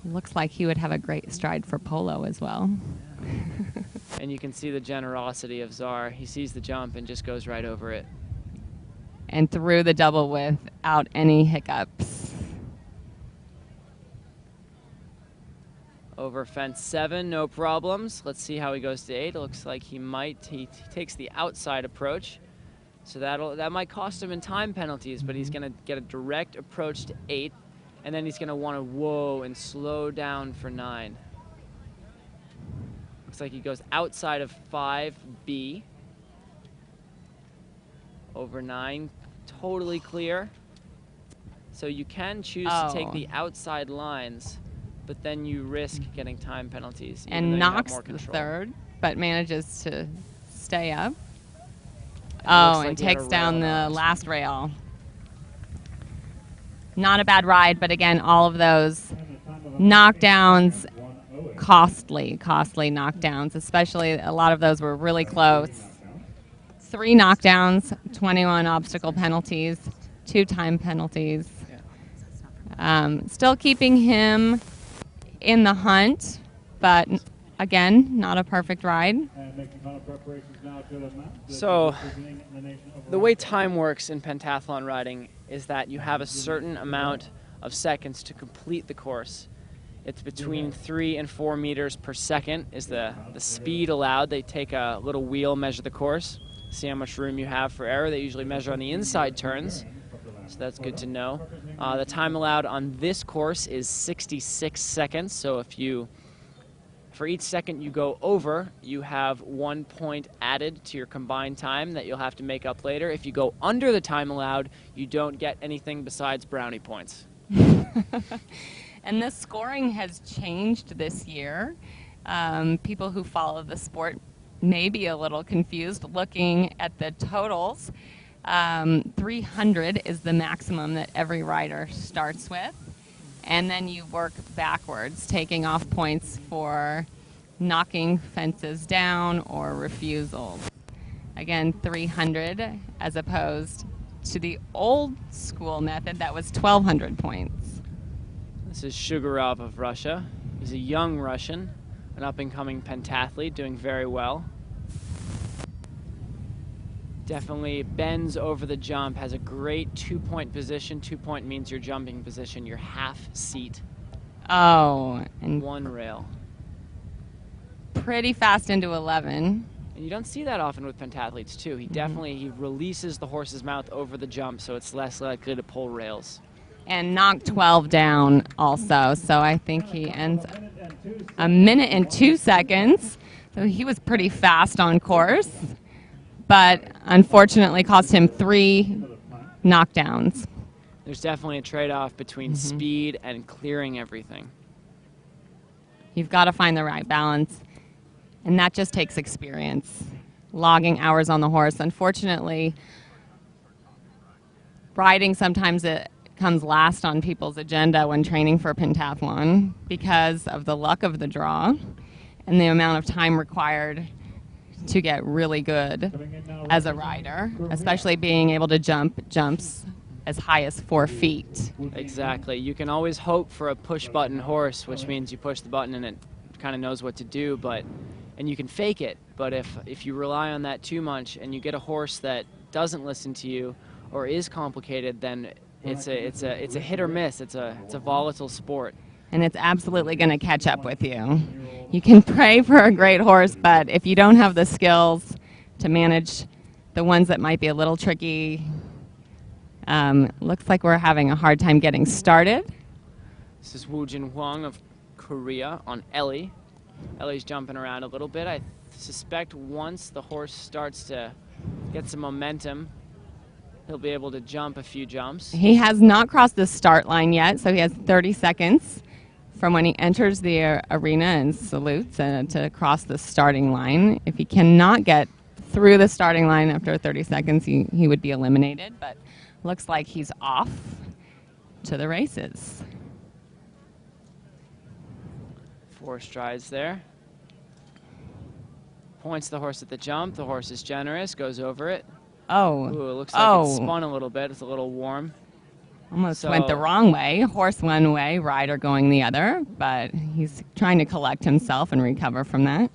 Looks like he would have a great stride for polo as well. And you can see the generosity of Tsar. He sees the jump and just goes right over it. And through the double without any hiccups. Over fence 7, no problems. Let's see how he goes to 8. It looks like he takes the outside approach. So that might cost him in time penalties, but he's gonna get a direct approach to 8, and then he's gonna wanna whoa and slow down for 9. Looks like he goes outside of 5B. Over 9, totally clear. So you can choose to take the outside lines, but then you risk getting time penalties. And knocks the third, but manages to stay up. And takes down the last rail. Not a bad ride, but again, all of those knockdowns, costly knockdowns, especially a lot of those were really close. 3 knockdowns, 21 obstacle penalties, 2 time penalties. Still keeping him in the hunt, but again, not a perfect ride. So the way time works in pentathlon riding is that you have a certain amount of seconds to complete the course. It's between 3 and 4 meters per second is the speed allowed. They take a little wheel, measure the course, see how much room you have for error. They usually measure on the inside turns, so that's good to know. The time allowed on this course is 66 seconds, so for each second you go over, you have 1 point added to your combined time that you'll have to make up later. If you go under the time allowed, you don't get anything besides brownie points. And the scoring has changed this year. People who follow the sport may be a little confused looking at the totals. 300 is the maximum that every rider starts with. And then you work backwards, taking off points for knocking fences down or refusals. Again, 300 as opposed to the old school method that was 1,200 points. This is Shugarov of Russia. He's a young Russian, an up-and-coming pentathlete, doing very well. Definitely bends over the jump, has a great 2-point position. 2-point means your jumping position, your half seat. Oh, and One rail. pretty fast into 11. And you don't see that often with pentathletes too. He releases the horse's mouth over the jump, so it's less likely to pull rails. And knocked 12 down also, so I think he ends 1 minute and 2 seconds. So he was pretty fast on course, but unfortunately cost him 3 knockdowns. There's definitely a trade-off between speed and clearing everything. You've got to find the right balance, and that just takes experience. Logging hours on the horse. Unfortunately, riding sometimes it comes last on people's agenda when training for pentathlon because of the luck of the draw and the amount of time required to get really good as a rider, especially being able to jump jumps as high as 4 feet. Exactly. You can always hope for a push-button horse, which means you push the button and it kind of knows what to do, and you can fake it. But if you rely on that too much and you get a horse that doesn't listen to you or is complicated, then it's a hit or miss. It's a volatile sport. And it's absolutely going to catch up with you. You can pray for a great horse, but if you don't have the skills to manage the ones that might be a little tricky, looks like we're having a hard time getting started. This is Woo Jin Hwang of Korea on Ellie. Ellie's jumping around a little bit. I suspect once the horse starts to get some momentum, he'll be able to jump a few jumps. He has not crossed the start line yet, so he has 30 seconds from when he enters the arena and salutes to cross the starting line. If he cannot get through the starting line after 30 seconds, he would be eliminated, but looks like he's off to the races. 4 strides there. Points the horse at the jump. The horse is generous, goes over it. Oh. Ooh, it looks like it's spun a little bit. It's a little warm. Almost went the wrong way. Horse one way, rider going the other, but he's trying to collect himself and recover from that.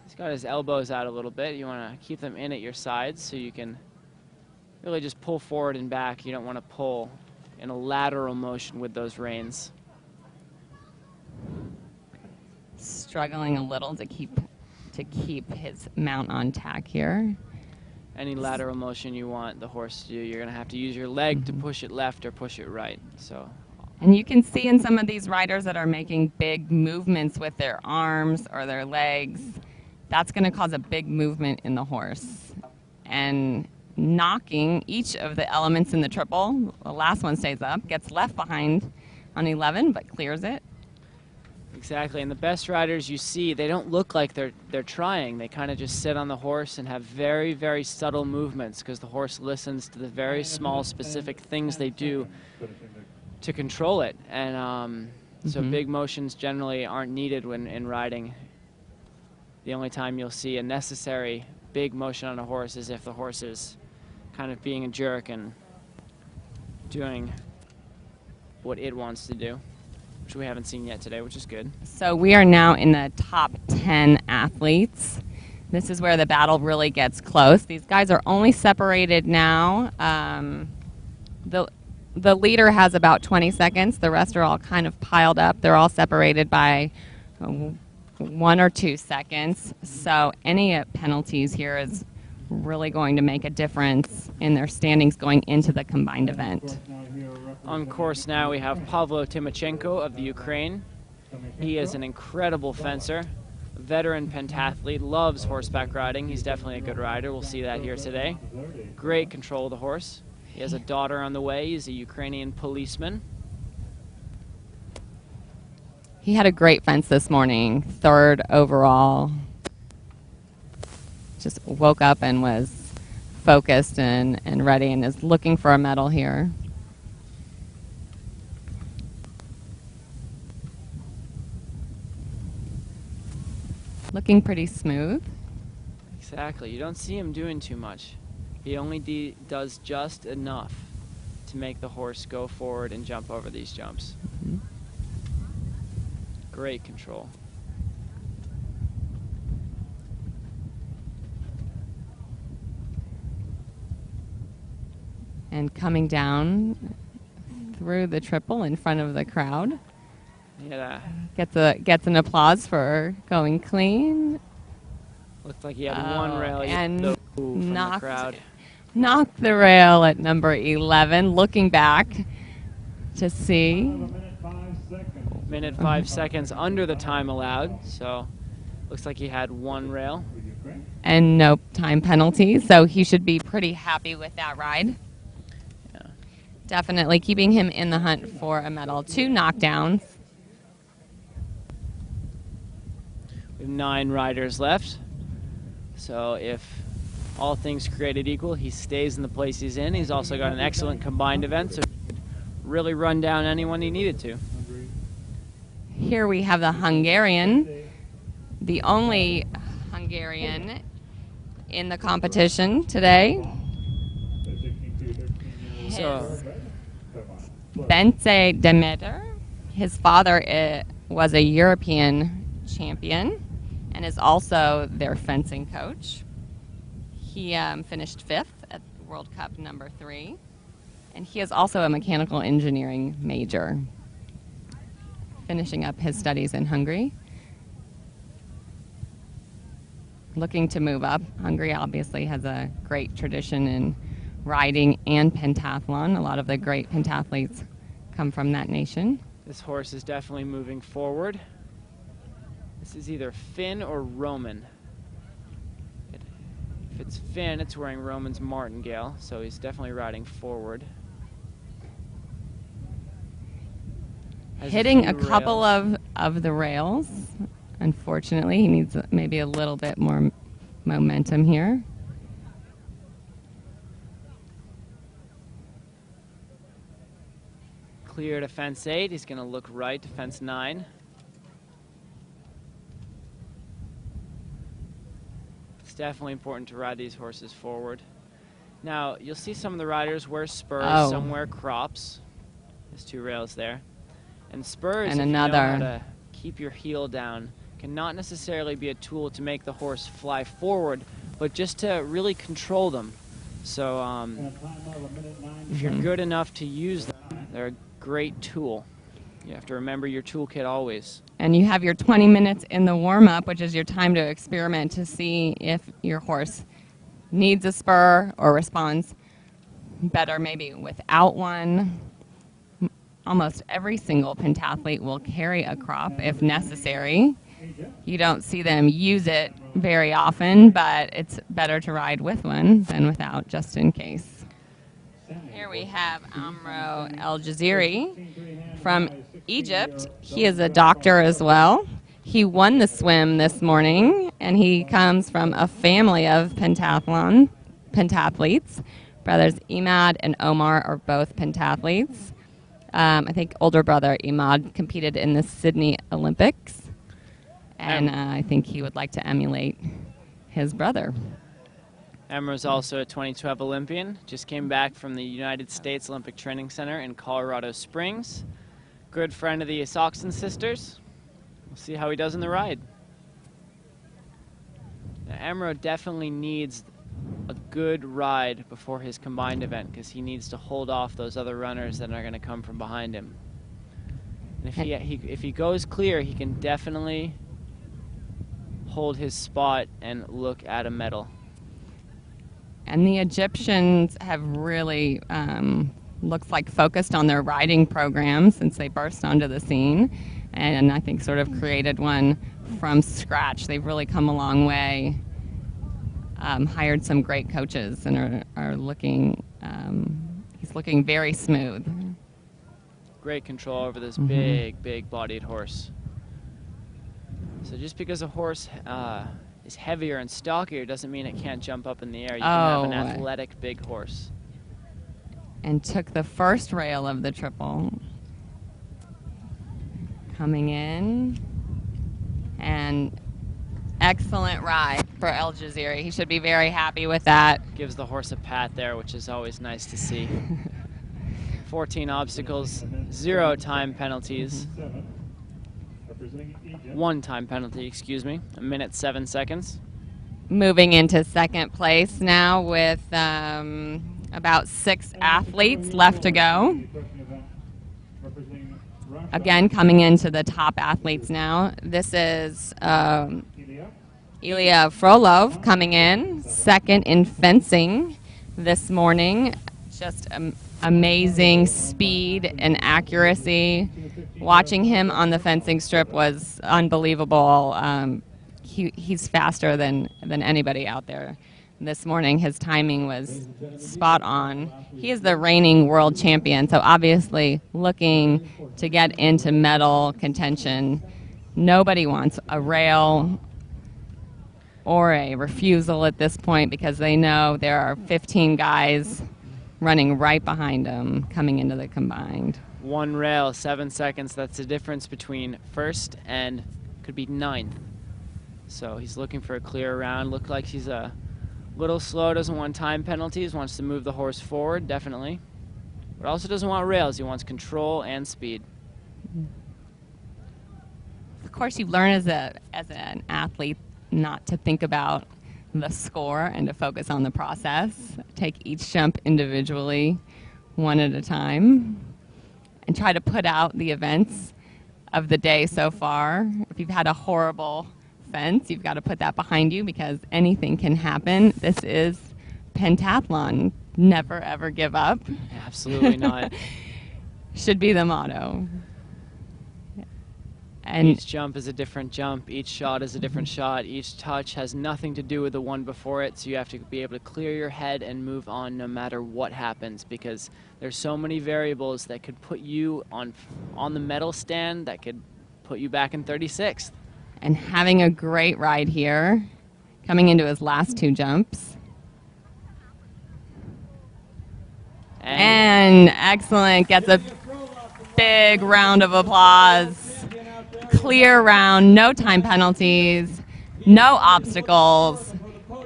He's got his elbows out a little bit. You want to keep them in at your sides so you can really just pull forward and back. You don't want to pull in a lateral motion with those reins. Struggling a little to keep his mount on tack here. Any lateral motion you want the horse to do, you're going to have to use your leg to push it left or push it right. And you can see in some of these riders that are making big movements with their arms or their legs, that's going to cause a big movement in the horse. And knocking each of the elements in the triple, the last one stays up, gets left behind on 11 but clears it. Exactly, and the best riders you see, they don't look like they're trying. They kind of just sit on the horse and have very, very subtle movements because the horse listens to the very small, specific things they do to control it. And so big motions generally aren't needed when in riding. The only time you'll see a necessary big motion on a horse is if the horse is kind of being a jerk and doing what it wants to do, which we haven't seen yet today, which is good. So we are now in the top 10 athletes. This is where the battle really gets close. These guys are only separated now. The leader has about 20 seconds. The rest are all kind of piled up. They're all separated by 1 or 2 seconds. So any penalties here is really going to make a difference in their standings going into the combined event. On course now we have Pavlo Timochenko of the Ukraine. He is an incredible fencer, veteran pentathlete, loves horseback riding. He's definitely a good rider. We'll see that here today. Great control of the horse. He has a daughter on the way. He's a Ukrainian policeman. He had a great fence this morning, 3rd overall. Just woke up and was focused and ready and is looking for a medal here. looking pretty smooth. Exactly. You don't see him doing too much. He only does just enough to make the horse go forward and jump over these jumps. Mhm. Great control. And coming down through the triple in front of the crowd. Yeah, Gets an applause for going clean. looked like he had one rail and from the crowd. knocked the rail at number 11. Looking back to see. Minute 5 seconds under the time allowed, so looks like he had one rail. And no time penalty, so he should be pretty happy with that ride. Yeah. Definitely keeping him in the hunt for a medal. 2 knockdowns. We have 9 riders left, so if all things created equal, he stays in the place he's in. He's also got an excellent combined event, so he could really run down anyone he needed to. Here we have the Hungarian, the only Hungarian in the competition today. So, Bence Demeter. His father was a European champion and is also their fencing coach. He finished 5th at World Cup number 3, and he is also a mechanical engineering major, finishing up his studies in Hungary. Looking to move up. Hungary obviously has a great tradition in riding and pentathlon. A lot of the great pentathletes come from that nation. this horse is definitely moving forward. This is either Finn or Roman. If it's Finn, it's wearing Roman's martingale, so he's definitely riding forward. Hitting a couple of the rails. Unfortunately, he needs maybe a little bit more momentum here. Clear to fence 8. He's going to look right to fence 9. It's definitely important to ride these horses forward. Now, you'll see some of the riders wear spurs, some wear crops. There's 2 rails there. And spurs, and if another. you know how to keep your heel down, can not necessarily be a tool to make the horse fly forward, but just to really control them. So if you're good enough to use them, they're a great tool. You have to remember your toolkit always. And you have your 20 minutes in the warm-up, which is your time to experiment to see if your horse needs a spur or responds better maybe without one. Almost every single pentathlete will carry a crop if necessary. You don't see them use it very often, but it's better to ride with one than without, just in case. Here we have Amro El Jaziri from Egypt. He is a doctor as well. He won the swim this morning, and he comes from a family of pentathletes. Brothers Imad and Omar are both pentathletes. I think older brother Imad competed in the Sydney Olympics, and I think he would like to emulate his brother. Emra's also a 2012 Olympian, just came back from the United States Olympic Training Center in Colorado Springs. Good friend of the Soxon sisters. We'll see how he does in the ride. Now, Emra definitely needs a good ride before his combined event because he needs to hold off those other runners that are going to come from behind him. And if he goes clear, he can definitely hold his spot and look at a medal. And the Egyptians have really, looks like, focused on their riding program since they burst onto the scene, and I think sort of created one from scratch. They've really come a long way. Hired some great coaches and are looking, he's looking very smooth. Great control over this big bodied horse. So just because a horse is heavier and stockier doesn't mean it can't jump up in the air. You can have an athletic big horse. And took the first rail of the triple. Coming in. And Excellent ride for El Jaziri. He should be very happy with that. Gives the horse a pat there, which is always nice to see. 14 obstacles, 0 time penalties. 1 time penalty, excuse me. 1 minute 7 seconds. Moving into second place now with about 6 athletes left to go. Again, coming into the top athletes now. This is Ilya Frolov coming in, second in fencing this morning. Just amazing speed and accuracy. Watching him on the fencing strip was unbelievable. He's faster than anybody out there this morning. His timing was spot on. He is the reigning world champion, so obviously looking to get into medal contention. Nobody wants a rail or a refusal at this point because they know there are 15 guys running right behind him coming into the combined. 1 rail, 7 seconds. That's the difference between first and could be 9th. So he's looking for a clear round. Looked like he's a little slow, doesn't want time penalties, wants to move the horse forward, definitely. But also doesn't want rails. He wants control and speed. Of course, you learn as an athlete not to think about the score and to focus on the process. Take each jump individually, one at a time, and try to put out the events of the day so far. If you've had a horrible fence, you've got to put that behind you because anything can happen. This is pentathlon. Never, ever give up. Absolutely not. Should be the motto. And each jump is a different jump. Each shot is a different shot. Each touch has nothing to do with the one before it, so you have to be able to clear your head and move on no matter what happens because there's so many variables that could put you on the medal stand that could put you back in 36th. And having a great ride here, coming into his last 2 jumps. And excellent, gets a big round of applause. Clear round, no time penalties, no obstacles.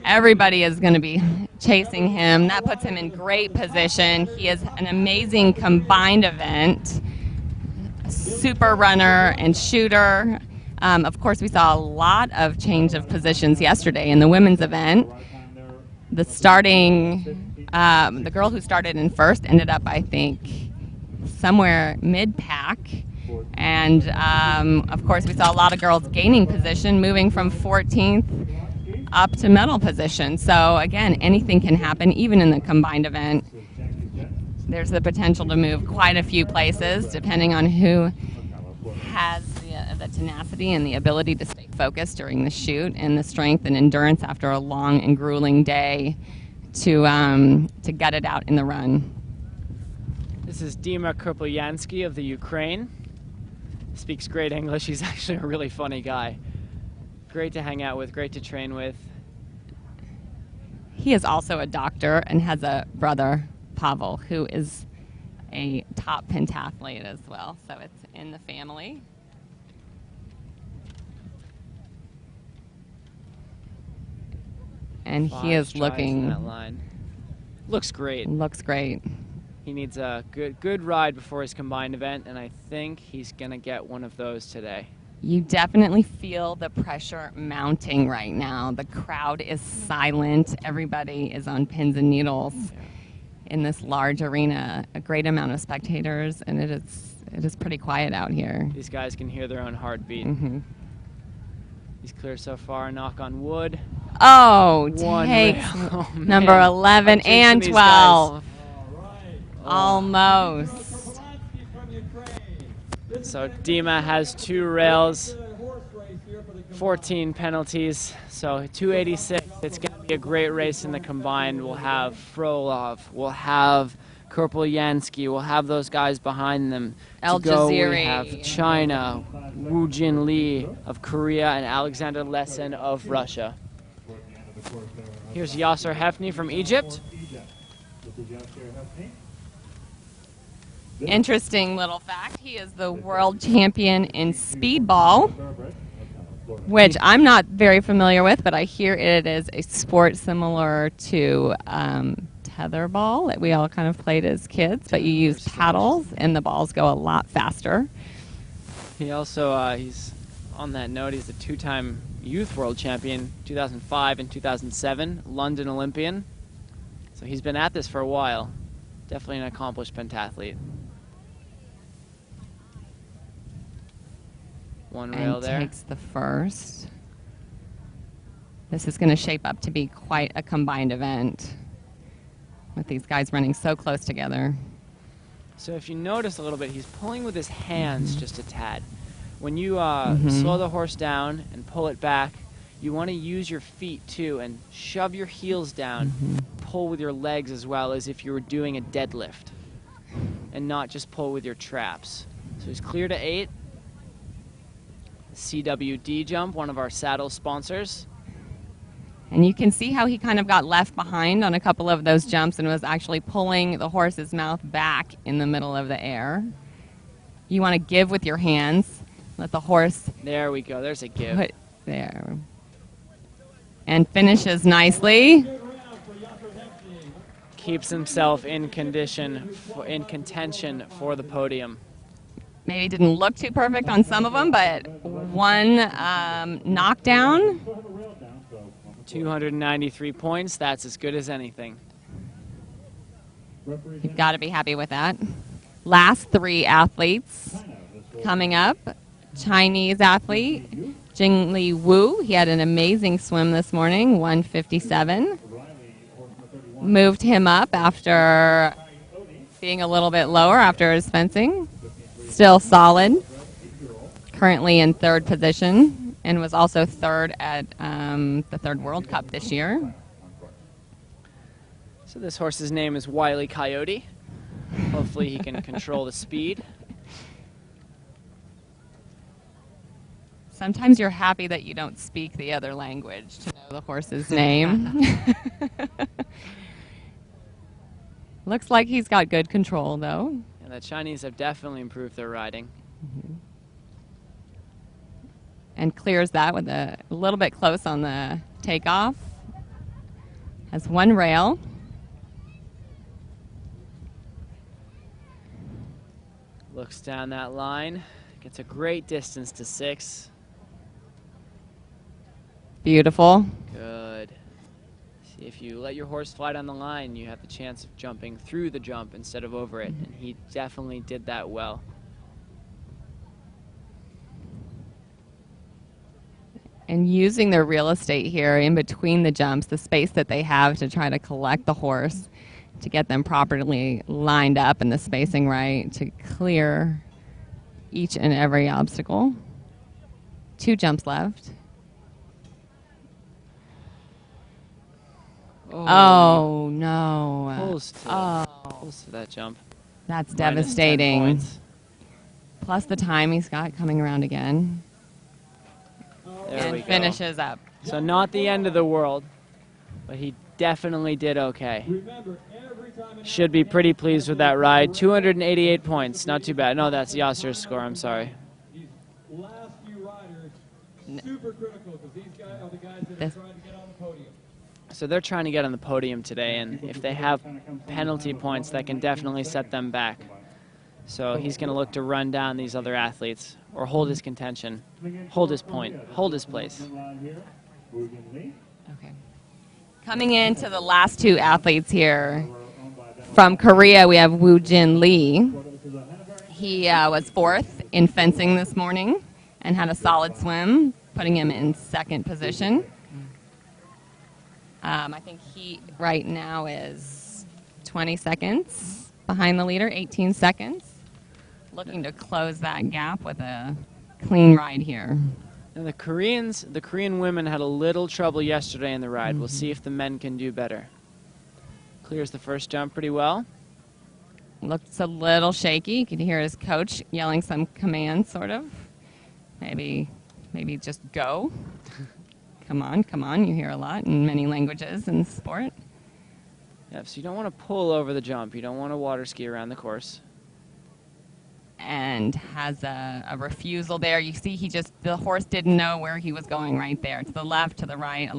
Everybody is going to be chasing him. That puts him in great position. He is an amazing combined event. Super runner and shooter. Of course, we saw a lot of change of positions yesterday in the women's event. The girl who started in first ended up, I think, somewhere mid-pack. And, of course, we saw a lot of girls gaining position, moving from 14th up to medal position. So, again, anything can happen, even in the combined event. There's the potential to move quite a few places, depending on who has the tenacity and the ability to stay focused during the shoot and the strength and endurance after a long and grueling day to gut it out in the run. This is Dima Kurpolyansky of the Ukraine. Speaks great English. He's actually a really funny guy. Great to hang out with, great to train with. He is also a doctor and has a brother, Pavel, who is a top pentathlete as well. So it's in the family. And 5 he is strides looking. in that line. Looks great. Looks great. He needs a good ride before his combined event, and I think he's going to get one of those today. You definitely feel the pressure mounting right now. The crowd is silent. Everybody is on pins and needles in this large arena. A great amount of spectators, and it is pretty quiet out here. These guys can hear their own heartbeat. Mm-hmm. He's clear so far, knock on wood. Oh, One takes rail. Oh, number man. 11 I'm and jinxing these 12. guys. Almost. So Dima has 2 rails, 14 penalties, so 286. It's going to be a great race in the combined. We'll have Frolov, we'll have Kurpolyansky, we'll have those guys behind them. El To go, Jaziri. we have China, Woo Jin Lee of Korea, and Alexander Lesin of Russia. Here's Yasser Hefni from Egypt. Interesting little fact. He is the world champion in speedball. which I'm not very familiar with, but I hear it is a sport similar to tetherball that we all kind of played as kids, but you use paddles and the balls go a lot faster. He also, he's on that note, he's a two-time youth world champion, 2005 and 2007, London Olympian. So he's been at this for a while. Definitely an accomplished pentathlete. One rail And there. takes the first. This is going to shape up to be quite a combined event with these guys running so close together. So if you notice a little bit, he's pulling with his hands just a tad. When you slow the horse down and pull it back, you want to use your feet too and shove your heels down, pull with your legs as well as if you were doing a deadlift, and not just pull with your traps. So he's clear to 8. CWD jump, one of our saddle sponsors. And you can see how he kind of got left behind on a couple of those jumps and was actually pulling the horse's mouth back in the middle of the air. You want to give with your hands. Let the horse There we go. There's a give. put there. And finishes nicely. Keeps himself in contention for the podium. Maybe didn't look too perfect on some of them, but one knockdown. 293 points. That's as good as anything. You've got to be happy with that. Last 3 athletes coming up. Chinese athlete, Jingli Wu. He had an amazing swim this morning, 157. Moved him up after being a little bit lower after his fencing. Still solid. Currently in 3rd position and was also 3rd at the 3rd World Cup this year. So this horse's name is Wile E. Coyote. Hopefully he can control the speed. Sometimes you're happy that you don't speak the other language to know the horse's name. Looks like he's got good control, though. And the Chinese have definitely improved their riding. And clears that with a little bit close on the takeoff. Has 1 rail. Looks down that line. Gets a great distance to 6. Beautiful. Good. See, if you let your horse fly down the line, you have the chance of jumping through the jump instead of over it. And he definitely did that well. And using their real estate here in between the jumps, the space that they have to try to collect the horse, to get them properly lined up and the spacing right, to clear each and every obstacle. 2 jumps left. Oh, no. Pulls to that jump. That's -10 devastating. points. Plus the time he's got coming around again. There we And go. finishes up. So not the end of the world, but he definitely did okay. Should be pretty pleased with that ride. 288 points, not too bad. No, that's Yasser's score, I'm sorry. These last few riders, super critical because these guys are the guys that are trying to get on the podium. So they're trying to get on the podium today, and if they have penalty points, that can definitely set them back. So he's going to look to run down these other athletes or hold his contention, hold his point, hold his place. Okay. Coming into the last 2 athletes here. From Korea, we have Woo Jin Lee. He was 4th in fencing this morning and had a solid swim, putting him in 2nd position. I think he right now is 20 seconds behind the leader, 18 seconds. Looking to close that gap with a clean ride here. And the Korean women had a little trouble yesterday in the ride. We'll see if the men can do better. Clears the first jump pretty well. Looks a little shaky. You can hear his coach yelling some commands, sort of. Maybe just go. Come on, come on. You hear a lot in many languages in sport. Yeah, so you don't want to pull over the jump. You don't want to water ski around the course. and has a refusal there. You see the horse didn't know where he was going right there, to the left, to the right,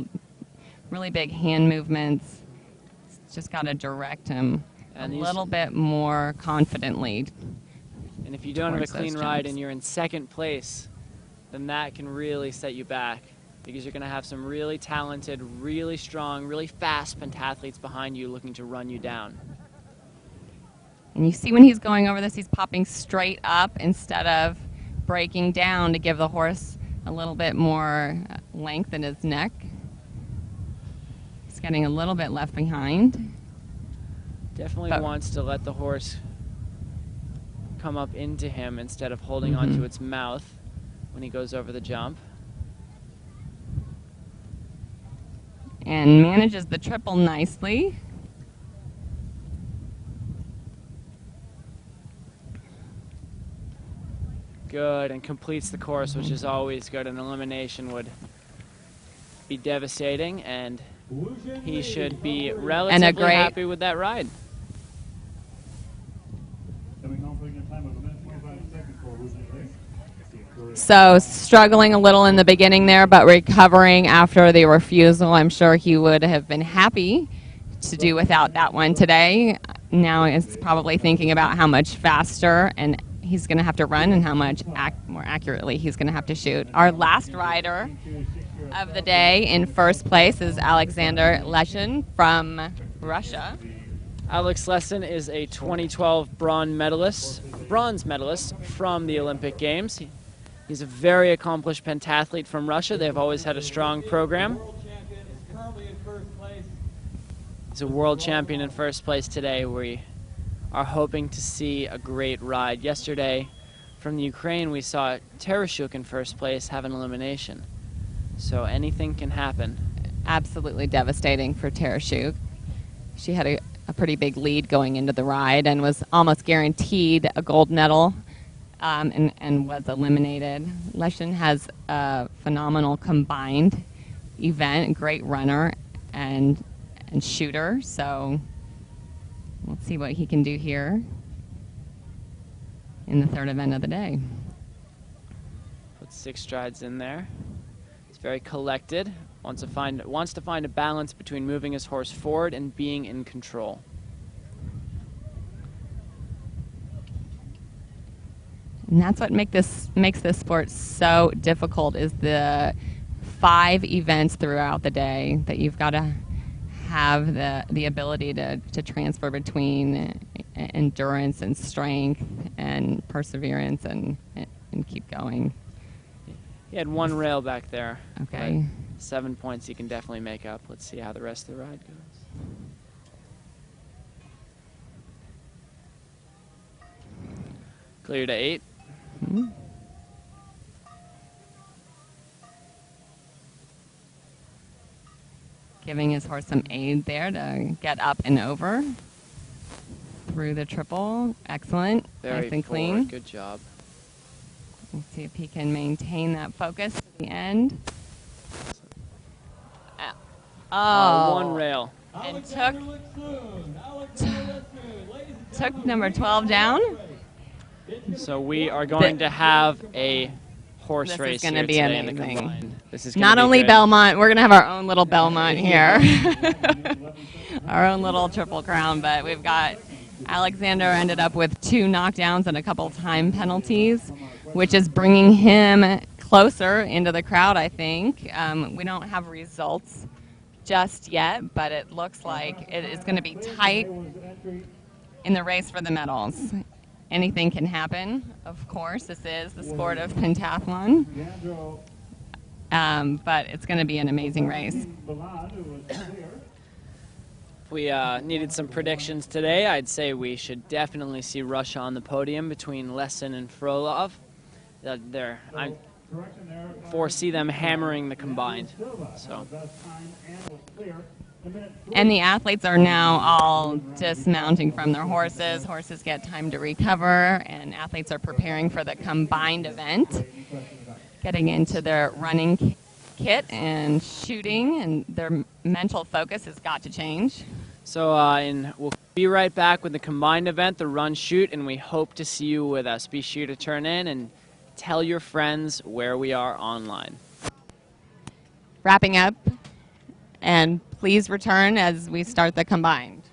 really big hand movements. Just got to direct him And a little bit more confidently. And if you don't have a towards clean those ride jumps. and you're in second place, then that can really set you back, because you're going to have some really talented, really strong, really fast pentathletes behind you looking to run you down. And you see when he's going over this, he's popping straight up instead of breaking down to give the horse a little bit more length in his neck. He's getting a little bit left behind. Definitely But- wants to let the horse come up into him instead of holding onto its mouth when he goes over the jump. And manages the triple nicely. Good, and completes the course, which is always good. An elimination would be devastating, and he should be relatively happy with that ride. Coming home putting a time of a minute 25 seconds for losing race. So struggling a little in the beginning there, but recovering after the refusal. I'm sure he would have been happy to do without that one today. Now he's probably thinking about how much faster and he's going to have to run and how much more accurately he's going to have to shoot. Our last rider of the day in first place is Alexander Leshin from Russia. Alex Lessin is a 2012 bronze medalist from the Olympic Games. He's a very accomplished pentathlete from Russia. They've always had a strong program. He's a world champion in first place today. We are hoping to see a great ride. Yesterday, from the Ukraine, we saw Tereshuk in first place have an elimination. So anything can happen. Absolutely devastating for Tereshuk. She had a pretty big lead going into the ride and was almost guaranteed a gold medal and was eliminated. Leshin has a phenomenal combined event, great runner and shooter, so we'll see what he can do here in the third event of the day. Put 6 strides in there. He's very collected, wants to find a balance between moving his horse forward and being in control. And that's what makes this sport so difficult, is the 5 events throughout the day that you've got to have the ability to transfer between endurance and strength and perseverance and keep going. He had 1 rail back there. Okay. But 7 points he can definitely make up. Let's see how the rest of the ride goes. Clear to 8. Giving his horse some aid there to get up and over through the triple. Excellent. Very nice and forward. clean. Good job. Let's see if he can maintain that focus to the end. Oh. 1 rail. And took number 12 down. So we are going to have a horse This race is going to here be today in the amazing. combined. This is gonna Not be only good. Belmont, we're going to have our own little Belmont here. Our own little Triple Crown, but we've got Alexander ended up with 2 knockdowns and a couple time penalties, which is bringing him closer into the crowd, I think. We don't have results just yet, but it looks like it is going to be tight in the race for the medals. Anything can happen, of course. This is the sport of pentathlon. But it's going to be an amazing race. If we needed some predictions today, I'd say we should definitely see Russia on the podium between Lessin and Frolov. I foresee them hammering the combined. So. And the athletes are now all dismounting from their horses. Horses get time to recover, and athletes are preparing for the combined event, getting into their running kit and shooting, and their mental focus has got to change. So and we'll be right back with the combined event, the run shoot, and we hope to see you with us. Be sure to turn in and tell your friends where we are online. Wrapping up, and please return as we start the combined.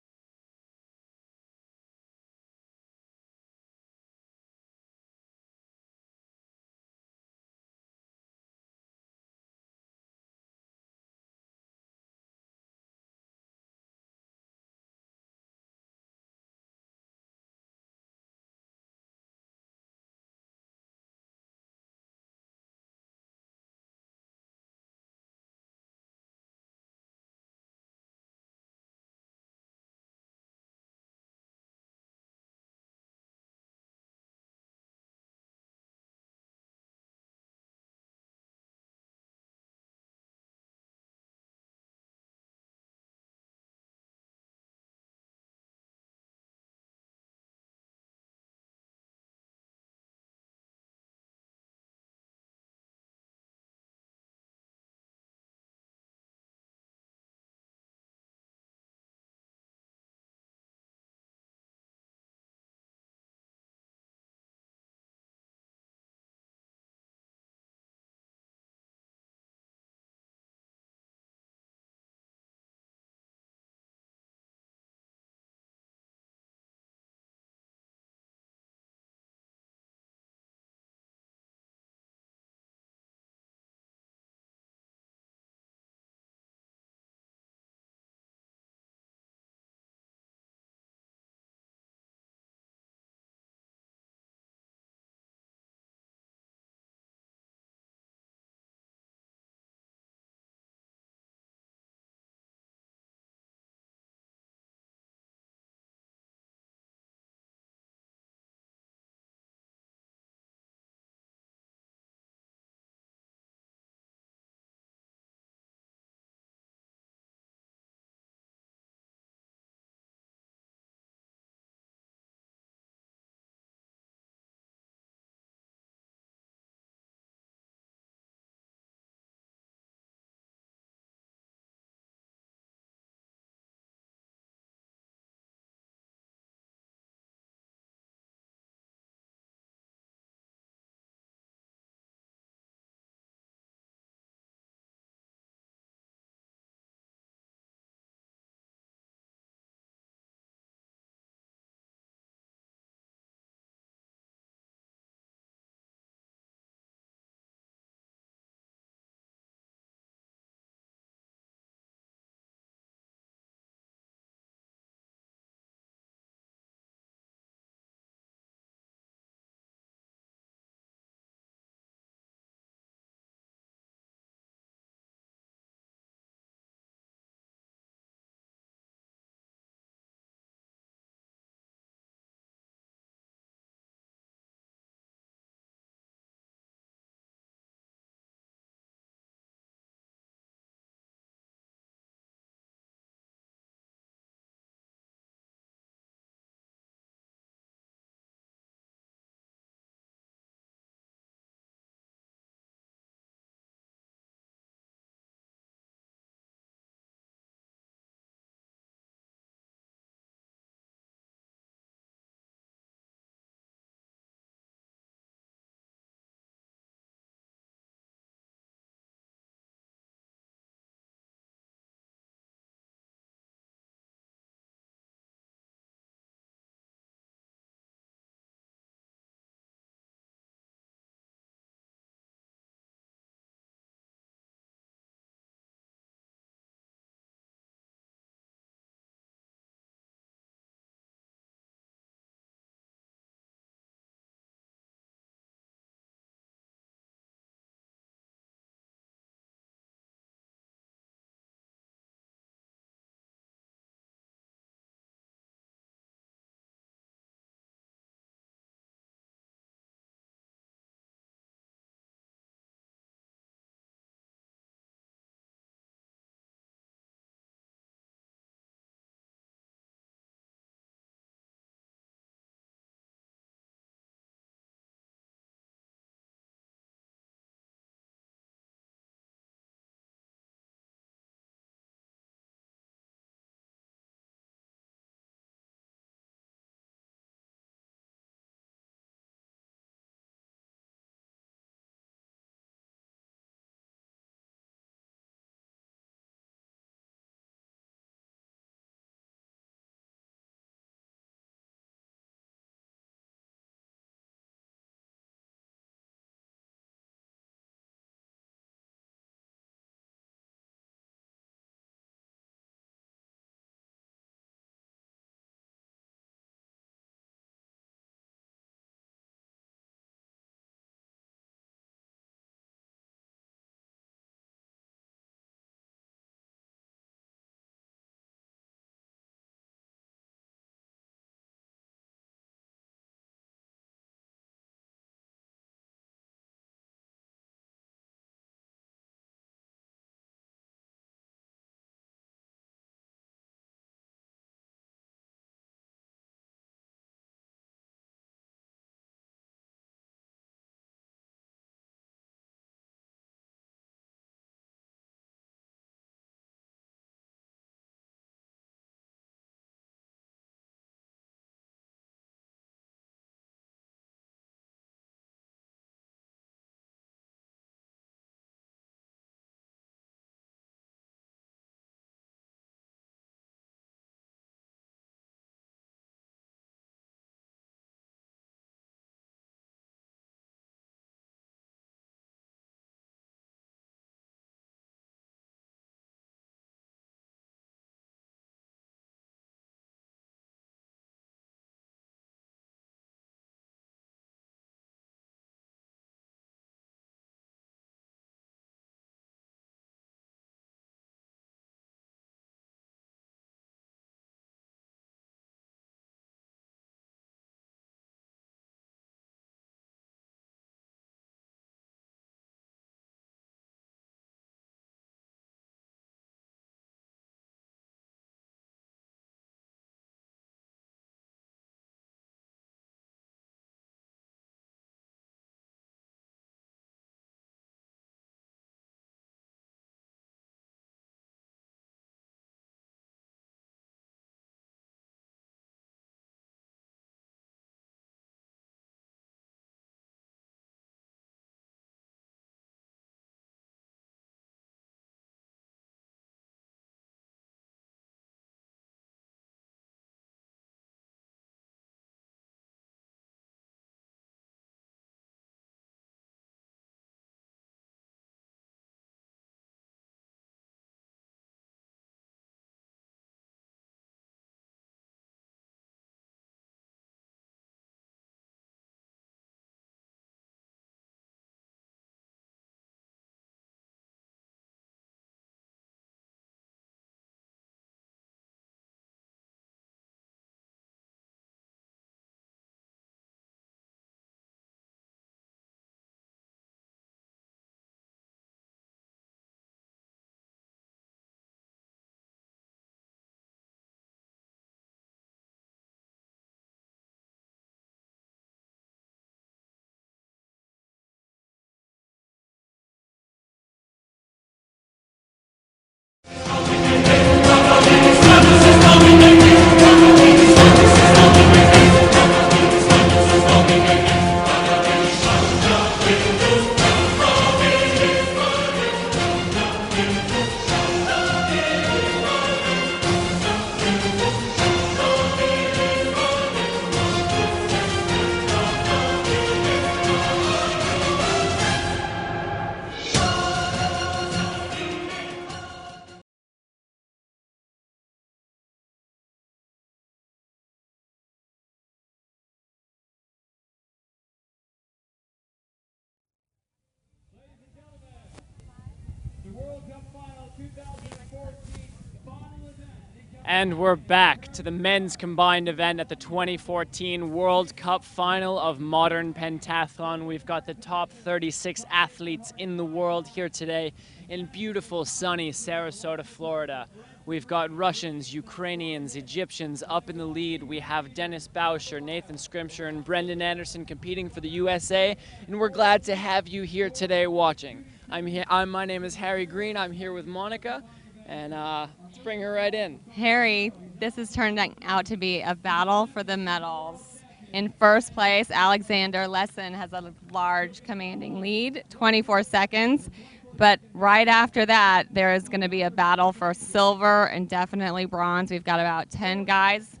And we're back to the men's combined event at the 2014 World Cup Final of Modern Pentathlon. We've got the top 36 athletes in the world here today in beautiful, sunny Sarasota, Florida. We've got Russians, Ukrainians, Egyptians up in the lead. We have Dennis Boucher, Nathan Scrimshire, and Brendan Anderson competing for the USA, and we're glad to have you here today watching. My name is Harry Green. I'm here with Monica. And let's bring her right in. Harry, this is turning out to be a battle for the medals. In first place, Alexander Lesson has a large commanding lead, 24 seconds. But right after that, there is going to be a battle for silver and definitely bronze. We've got about 10 guys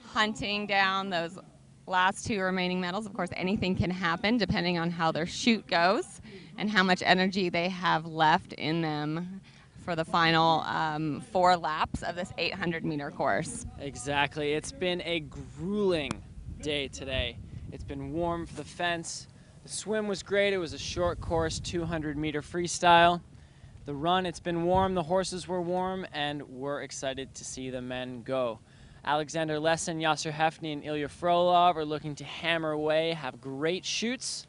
hunting down those last two remaining medals. Of course, anything can happen depending on how their shoot goes and how much energy they have left in them for the final 4 laps of this 800-meter course. Exactly. It's been a grueling day today. It's been warm for the fence. The swim was great. It was a short course, 200-meter freestyle. The run, it's been warm. The horses were warm, and we're excited to see the men go. Alexander Lesson, Yasser Hefny, and Ilya Frolov are looking to hammer away, have great shoots,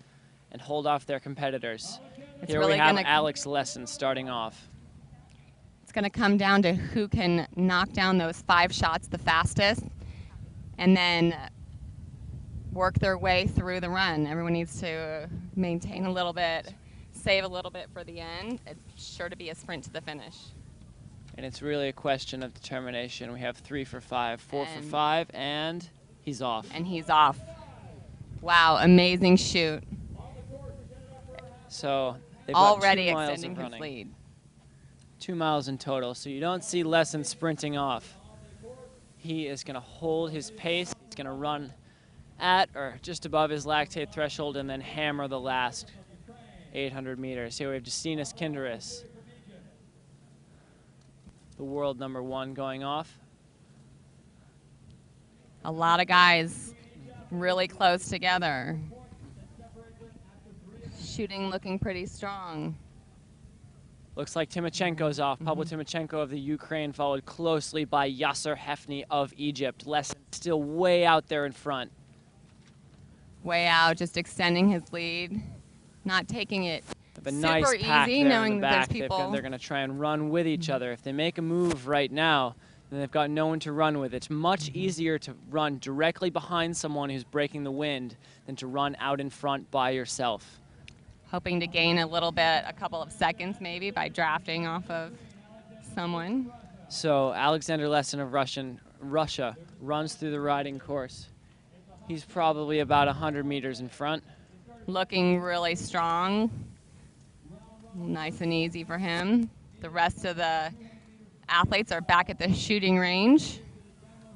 and hold off their competitors. Here we have Alex Lesson starting off. It's going to come down to who can knock down those 5 shots the fastest and then work their way through the run. Everyone needs to maintain a little bit, save a little bit for the end. It's sure to be a sprint to the finish. And it's really a question of determination. We have 3 for 5, 4 for 5, and he's off. And he's off. Wow, amazing shoot. So they've already got 2 miles extending of his running. lead. 2 miles in total, so you don't see Lesson sprinting off. He is going to hold his pace. He's going to run at or just above his lactate threshold and then hammer the last 800 meters. Here we have Justinas Kinderis, the world #1 going off. A lot of guys really close together. Shooting looking pretty strong. Looks like Timochenko's off. Pablo Timochenko of the Ukraine, followed closely by Yasser Hefny of Egypt. Lesson still way out there in front. Way out, just extending his lead, not taking it The super nice pack easy, there knowing in the that back. there's people. They're going to try and run with each other. If they make a move right now, then they've got no one to run with. It's much easier to run directly behind someone who's breaking the wind than to run out in front by yourself. Hoping to gain a little bit, a couple of seconds maybe, by drafting off of someone. So Alexander Lesson of Russia runs through the riding course. He's probably about 100 meters in front. Looking really strong. Nice and easy for him. The rest of the athletes are back at the shooting range,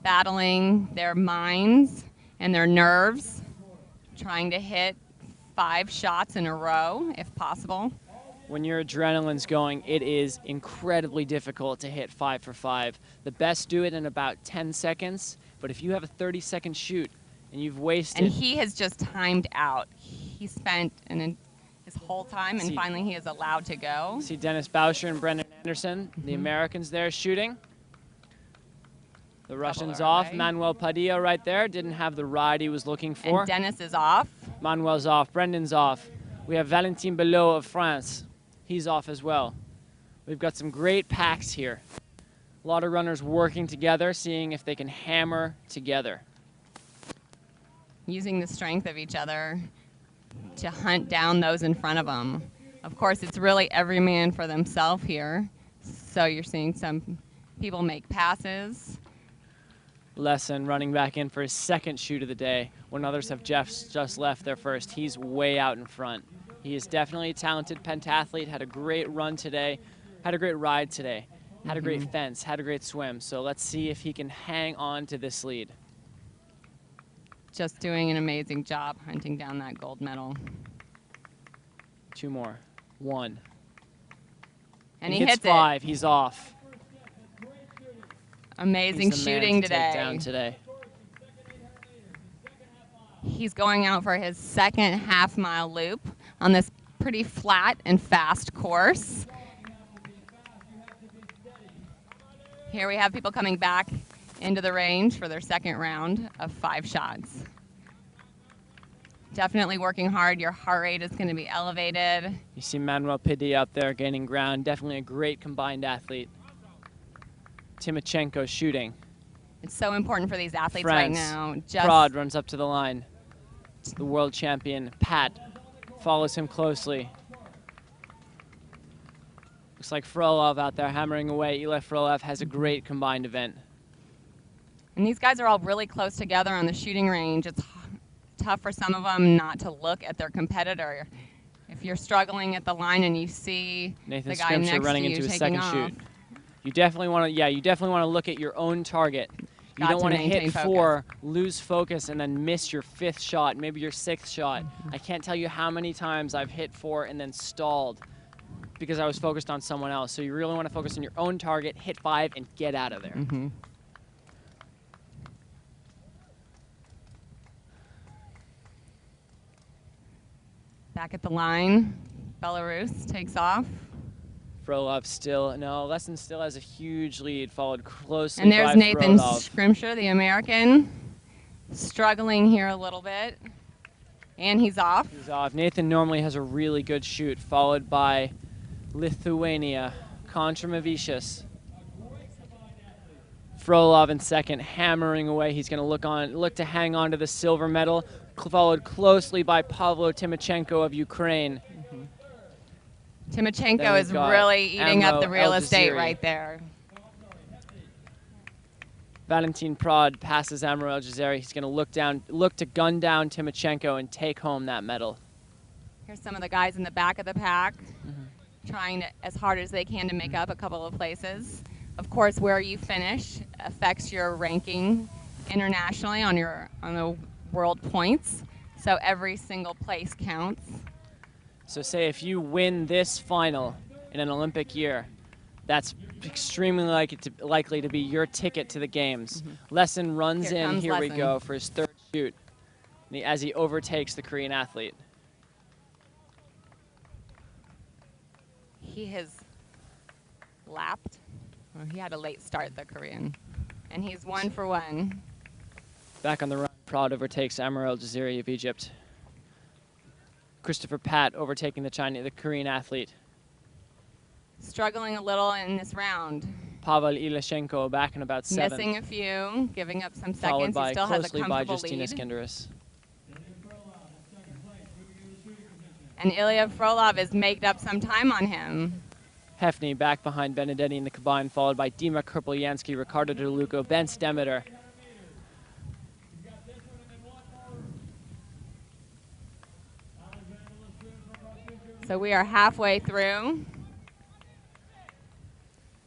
battling their minds and their nerves, trying to hit 5 shots in a row, if possible. When your adrenaline's going, it is incredibly difficult to hit 5 for 5. The best do it in about 10 seconds, but if you have a 30-second shoot and you've wasted... And he has just timed out. He spent his whole time, and finally he is allowed to go. See Dennis Boucher and Brendan Anderson, the Americans there shooting. The Russians off. Manuel Padilla right there. Didn't have the ride he was looking for. And Dennis is off. Manuel's off. Brendan's off. We have Valentin Belot of France. He's off as well. We've got some great packs here. A lot of runners working together, seeing if they can hammer together. Using the strength of each other to hunt down those in front of them. Of course, it's really every man for themselves here. So you're seeing some people make passes. Lesson running back in for his second shoot of the day when others have just left their first. He's way out in front. He is definitely a talented pentathlete, had a great run today, had a great ride today, had a great fence, had a great swim. So let's see if he can hang on to this lead. Just doing an amazing job hunting down that gold medal. 2 more. 1. And he hits hits 5. He's off. Amazing He's the man shooting to take down today. He's going out for his second half-mile loop on this pretty flat and fast course. Here we have people coming back into the range for their second round of 5 shots. Definitely working hard. Your heart rate is going to be elevated. You see Manuel Pidi up there gaining ground. Definitely a great combined athlete. Timochenko shooting. It's so important for these athletes France. right now. Prod runs up to the line. It's the world champion. Pat follows him closely. Looks like Frolov out there hammering away. Eli Frolov has a great combined event. And these guys are all really close together on the shooting range. It's tough for some of them not to look at their competitor. If you're struggling at the line and you see Nathan the guy next Scrimshaw running to you into his taking second off, shoot. You definitely want to, you definitely want to look at your own target. You Got don't to want to hit maintain 4, lose focus, and then miss your 5th shot, maybe your 6th shot. I can't tell you how many times I've hit 4 and then stalled because I was focused on someone else. So you really want to focus on your own target, hit 5, and get out of there. Back at the line, Belarus takes off. Frolov still, no, Lesson still has a huge lead, followed closely And there's by Nathan Frolov. Scrimshaw, the American, struggling here a little bit. And he's off. He's off. Nathan normally has a really good shoot, followed by Lithuania, Kontramavicius. Frolov in second, hammering away. He's going to look to hang on to the silver medal, followed closely by Pavlo Timochenko of Ukraine. Timochenko is really eating up the real estate right there. Valentin Prod passes Amro El Jazari. He's going to look to gun down Timochenko and take home that medal. Here's some of the guys in the back of the pack trying as hard as they can to make up a couple of places. Of course, where you finish affects your ranking internationally on the world points. So every single place counts. So say if you win this final in an Olympic year, that's extremely likely to be your ticket to the games. Lesson runs in. Here we go for his 3rd shoot as he overtakes the Korean athlete. He has lapped. Well, he had a late start, the Korean. And he's 1 for 1. Back on the run, Prod overtakes Amr El Jazari of Egypt. Christopher Pat overtaking the Korean athlete. Struggling a little in this round. Pavel Ilyashenko back in about 7th. Missing a few, giving up some Followed seconds. He still has a closely by comfortable Justina lead. Skinderis. And Ilya Frolov has made up some time on him. Hefny back behind Benedetti in the combine, followed by Dima Krpolyansky, Ricardo De Luca, Ben Stemeter. So we are halfway through.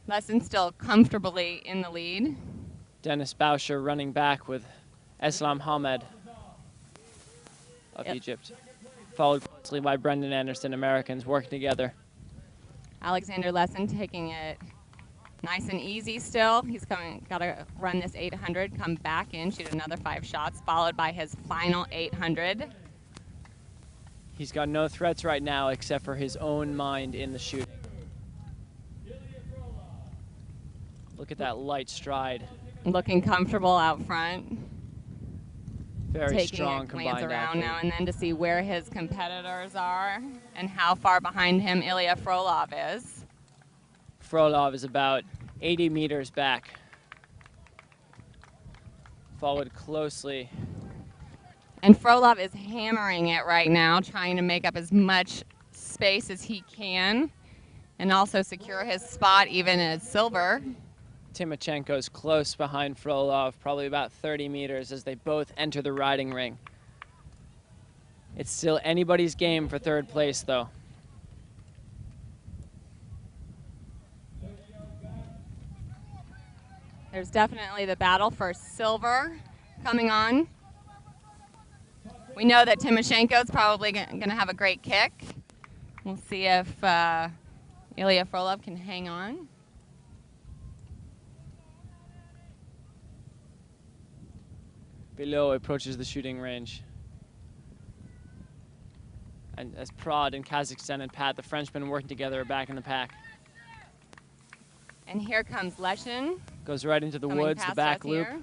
Lesson still comfortably in the lead. Dennis Bauscher running back with Eslam Hamed of Egypt, followed closely by Brendan Anderson. Americans working together. Alexander Lesson taking it nice and easy still. He's got to run this 800, come back in, shoot another 5 shots, followed by his final 800. He's got no threats right now except for his own mind in the shooting. Look at that light stride. Looking comfortable out front. Very Taking strong a glance combined around athlete. now and then to see where his competitors are and how far behind him Ilya Frolov is. Frolov is about 80 meters back. Followed closely. And Frolov is hammering it right now, trying to make up as much space as he can and also secure his spot even as silver. Timochenko's close behind Frolov, probably about 30 meters as they both enter the riding ring. It's still anybody's game for 3rd place, though. There's definitely the battle for silver coming on. We know that Timoshenko's probably going to have a great kick. We'll see if Ilya Frolov can hang on. Below approaches the shooting range. And as Prod in Kazakhstan and Pat, the Frenchmen working together, are back in the pack. And here comes Leshin. Goes right into the Coming woods, the past back us loop. here.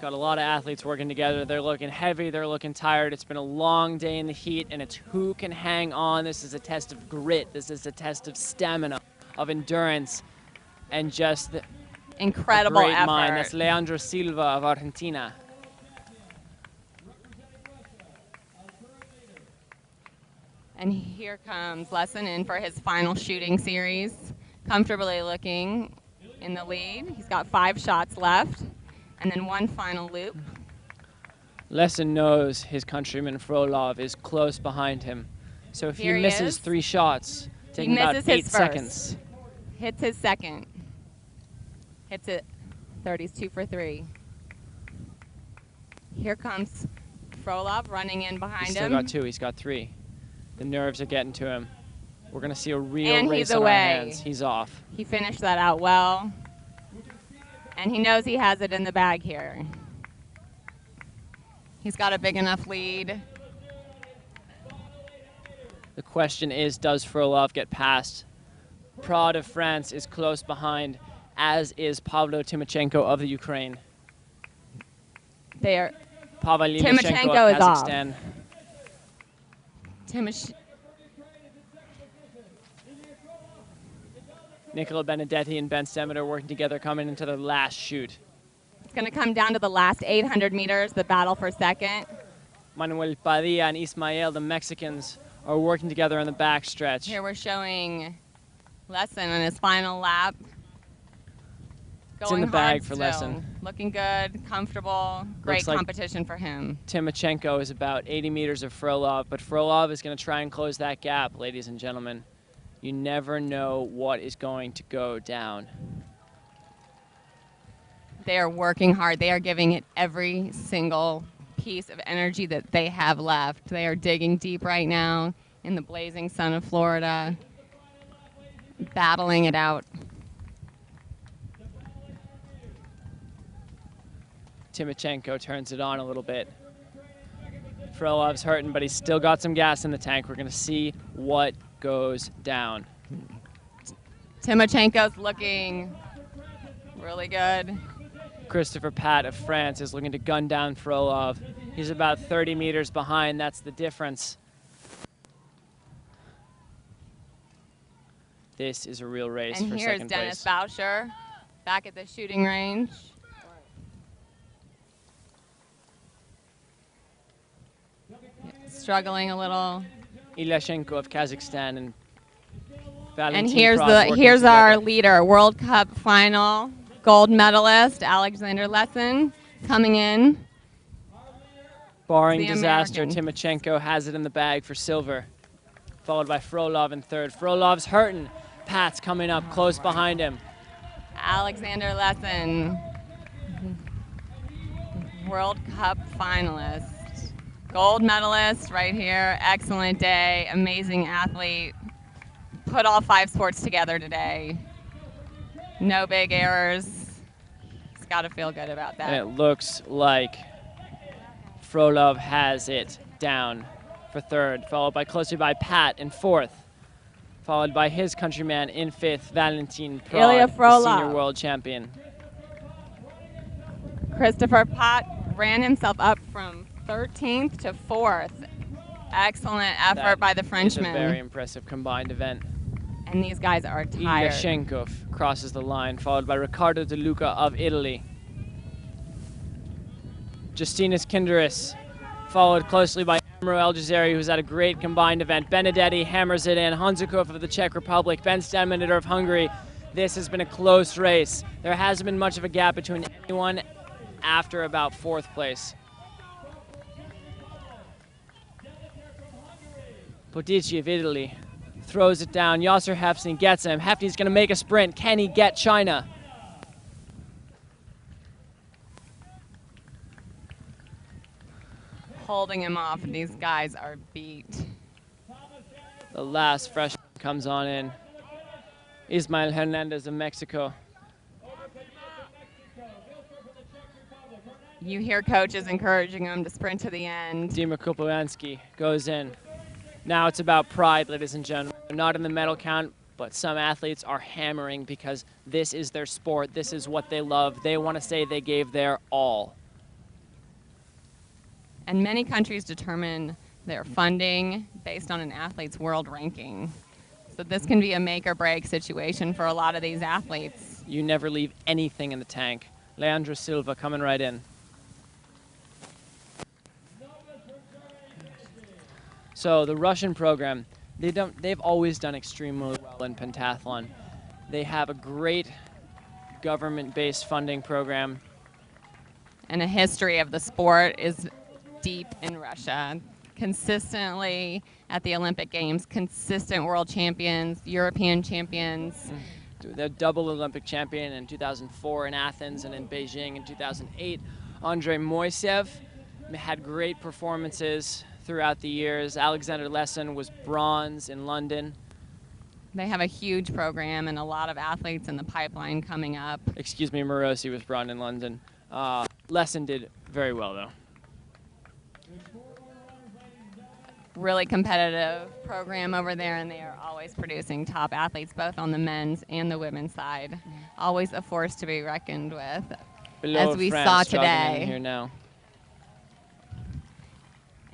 Got a lot of athletes working together. They're looking heavy, they're looking tired. It's been a long day in the heat, and it's who can hang on. This is a test of grit. This is a test of stamina, of endurance, and just the Incredible great effort. mind. That's Leandro Silva of Argentina. And here comes Lesson in for his final shooting series. Comfortably looking in the lead. He's got 5 shots left, and then 1 final loop. Lesson knows his countryman Frolov is close behind him. So if Here he he misses is. 3 shots, taking misses about his 8 first. seconds. Hits his second. Hits it. 30's 2 for 3. Here comes Frolov running in behind He's still him. got 2, he's got 3. The nerves are getting to him. We're gonna see a real And race he's on our away. hands. He's off. He finished that out well. And he knows he has it in the bag here. He's got a big enough lead. The question is, does Frolov get past? Prod of France is close behind, as is Pavlo Timochenko of the Ukraine. There. Pavel Timochenko Limoshenko of is off. Kazakhstan. Nicola Benedetti and Ben Stemet are working together coming into the last shoot. It's going to come down to the last 800 meters, the battle for second. Manuel Padilla and Ismael, the Mexicans, are working together on the backstretch. Here we're showing Lesson on his final lap. It's in the bag for Lesson. Looking good, comfortable, great Looks like competition for him. Timochenko is about 80 meters of Frolov, but Frolov is going to try and close that gap, ladies and gentlemen. You never know what is going to go down. They are working hard. They are giving it every single piece of energy that they have left. They are digging deep right now in the blazing sun of Florida, battling it out. Timochenko turns it on a little bit. Frolov's hurting, but he's still got some gas in the tank. We're going to see what goes down. Timochenko's looking really good. Christopher Pat of France is looking to gun down Frolov. He's about 30 meters behind. That's the difference. This is a real race And for here's second Dennis place. Boucher back at the shooting range. Struggling a little. Ilyashenko of Kazakhstan and And Valentin here's Prod working here's our together. leader, World Cup final gold medalist Alexander Lesson coming in. Barring the disaster, American. Timochenko has it in the bag for silver, followed by Frolov in third. Frolov's hurting. Pat's coming up close behind him. Alexander Lesson, World Cup finalist. Gold medalist right here. Excellent day. Amazing athlete. Put all 5 sports together today. No big errors. He's got to feel good about that. And it looks like Frolov has it down for third, followed by closely by Pat in fourth, followed by his countryman in fifth, Valentin Ilya Prod, the Frolov. senior world champion. Christopher Pat ran himself up from 13th to 4th. Excellent effort That by the is Frenchman. a very impressive combined event. And these guys are tired. Ilyashenko crosses the line, followed by Riccardo De Luca of Italy. Justinas Kinderis, followed closely by Amro El Jazari, who's at a great combined event. Benedetti hammers it in. Hanzukov of the Czech Republic. Ben Stemet of Hungary. This has been a close race. There hasn't been much of a gap between anyone after about fourth place. Potici of Italy throws it down. Yasser Hefsing gets him. Hefty's going to make a sprint. Can he get China? Holding him off, and these guys are beat. The last freshman comes on in. Ismael Hernandez of Mexico. You hear coaches encouraging him to sprint to the end. Dima Kupowansky goes in. Now it's about pride, ladies and gentlemen. They're not in the medal count, but some athletes are hammering because this is their sport, this is what they love. They want to say they gave their all. And many countries determine their funding based on an athlete's world ranking. So this can be a make or break situation for a lot of these athletes. You never leave anything in the tank. Leandro Silva coming right in. So the Russian program, they've always done extremely well in pentathlon. They have a great government-based funding program. And a history of the sport is deep in Russia. Consistently at the Olympic Games, consistent world champions, European champions. The double Olympic champion in 2004 in Athens and in Beijing in 2008. Andrei Moisev had great performances throughout the years. Alexander Lesson was bronze in London. They have a huge program and a lot of athletes in the pipeline coming up. Excuse me, Morosi was bronze in London. Lesson did very well, though. Really competitive program over there, and they are always producing top athletes, both on the men's and the women's side. Always a force to be reckoned with, Below as we France, saw jogging in today. here now.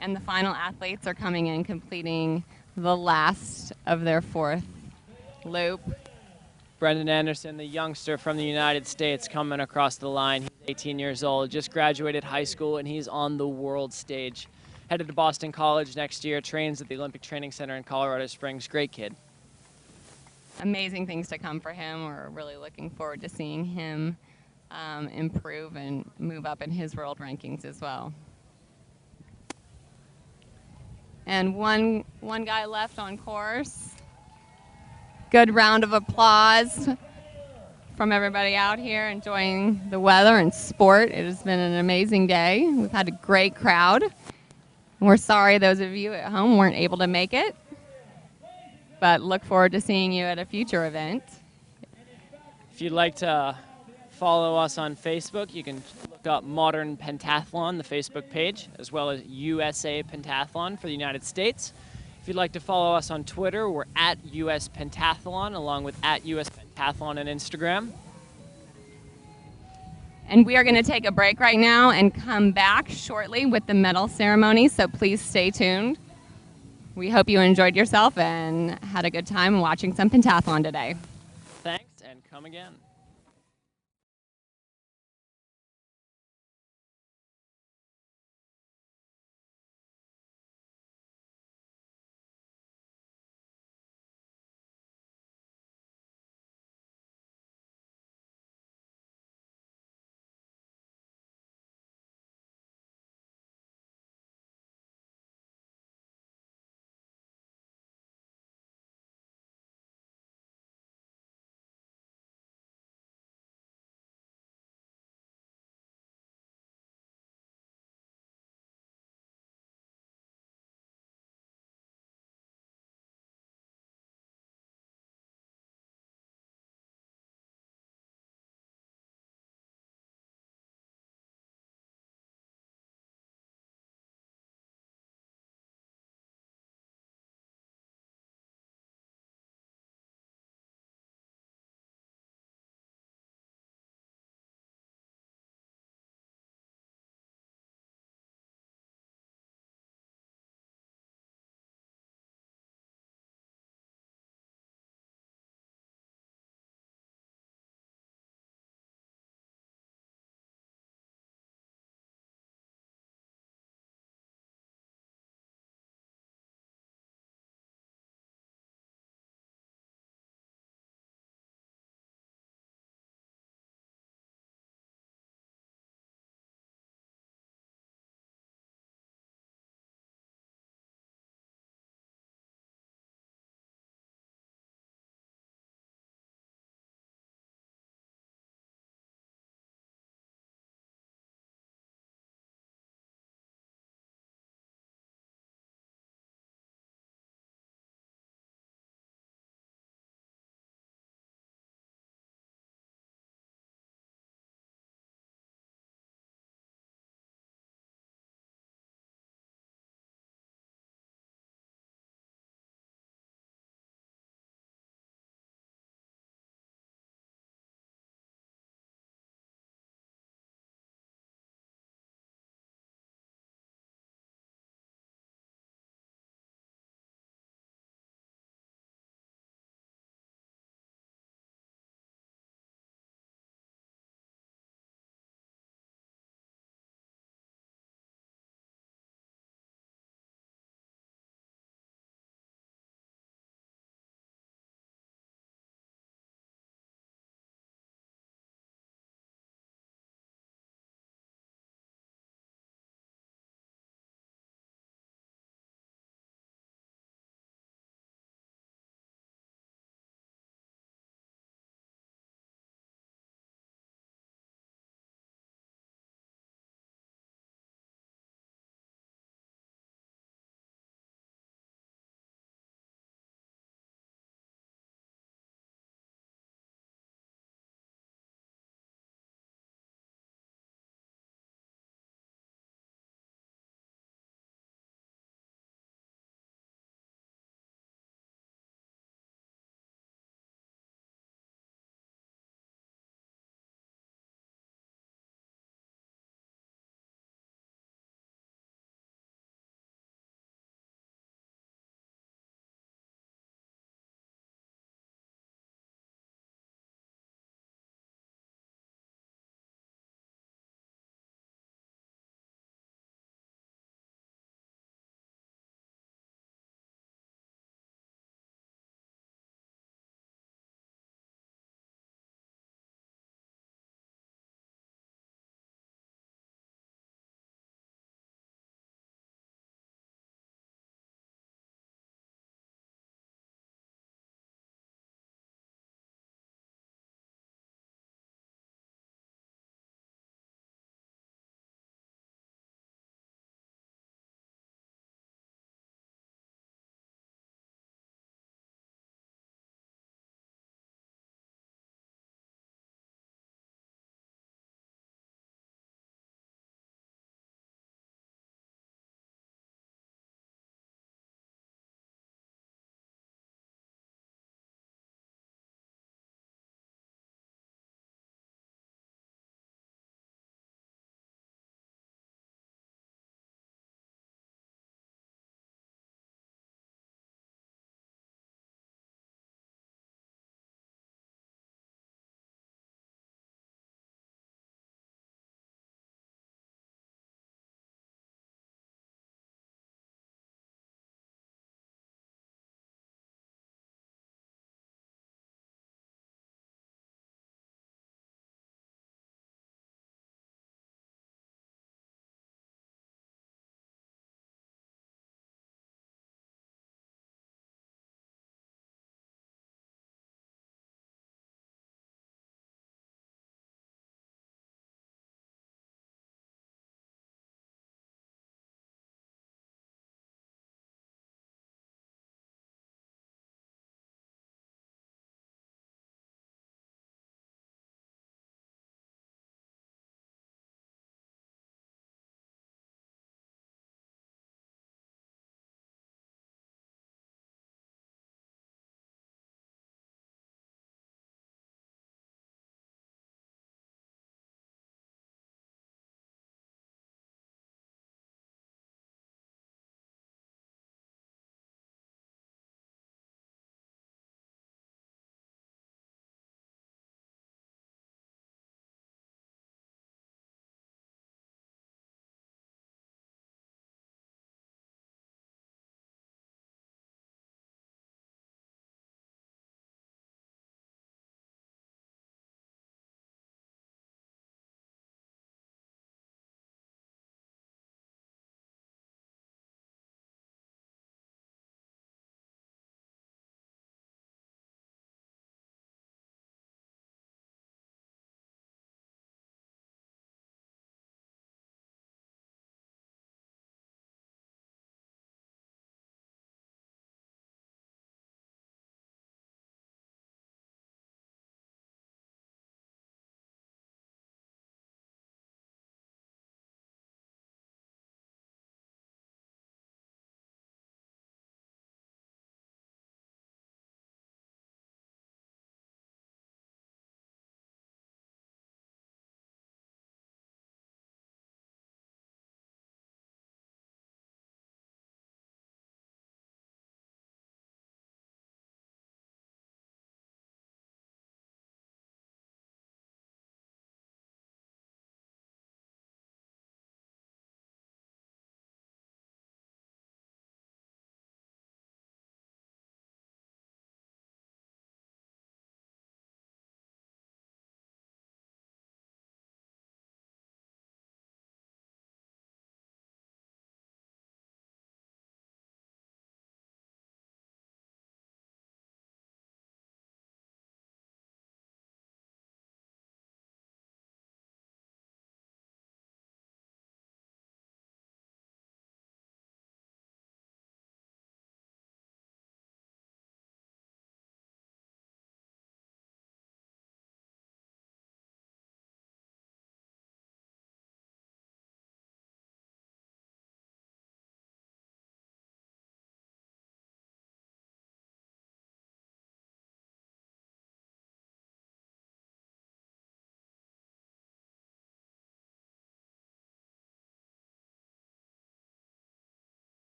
And the final athletes are coming in, completing the last of their fourth loop. Brendan Anderson, the youngster from the United States, coming across the line. He's 18 years old, just graduated high school, and he's on the world stage. Headed to Boston College next year, trains at the Olympic Training Center in Colorado Springs. Great kid. Amazing things to come for him. We're really looking forward to seeing him improve and move up in his world rankings as well. And one guy left on course. Good round of applause from everybody out here enjoying the weather and sport. It has been an amazing day. We've had a great crowd. We're sorry those of you at home weren't able to make it, but look forward to seeing you at a future event. If you'd like to follow us on Facebook, you can look up Modern Pentathlon, the Facebook page, as well as USA Pentathlon for the United States. If you'd like to follow us on Twitter, we're at US Pentathlon, along with at US Pentathlon on Instagram. And we are going to take a break right now and come back shortly with the medal ceremony, so please stay tuned. We hope you enjoyed yourself and had a good time watching some pentathlon today. Thanks, and come again.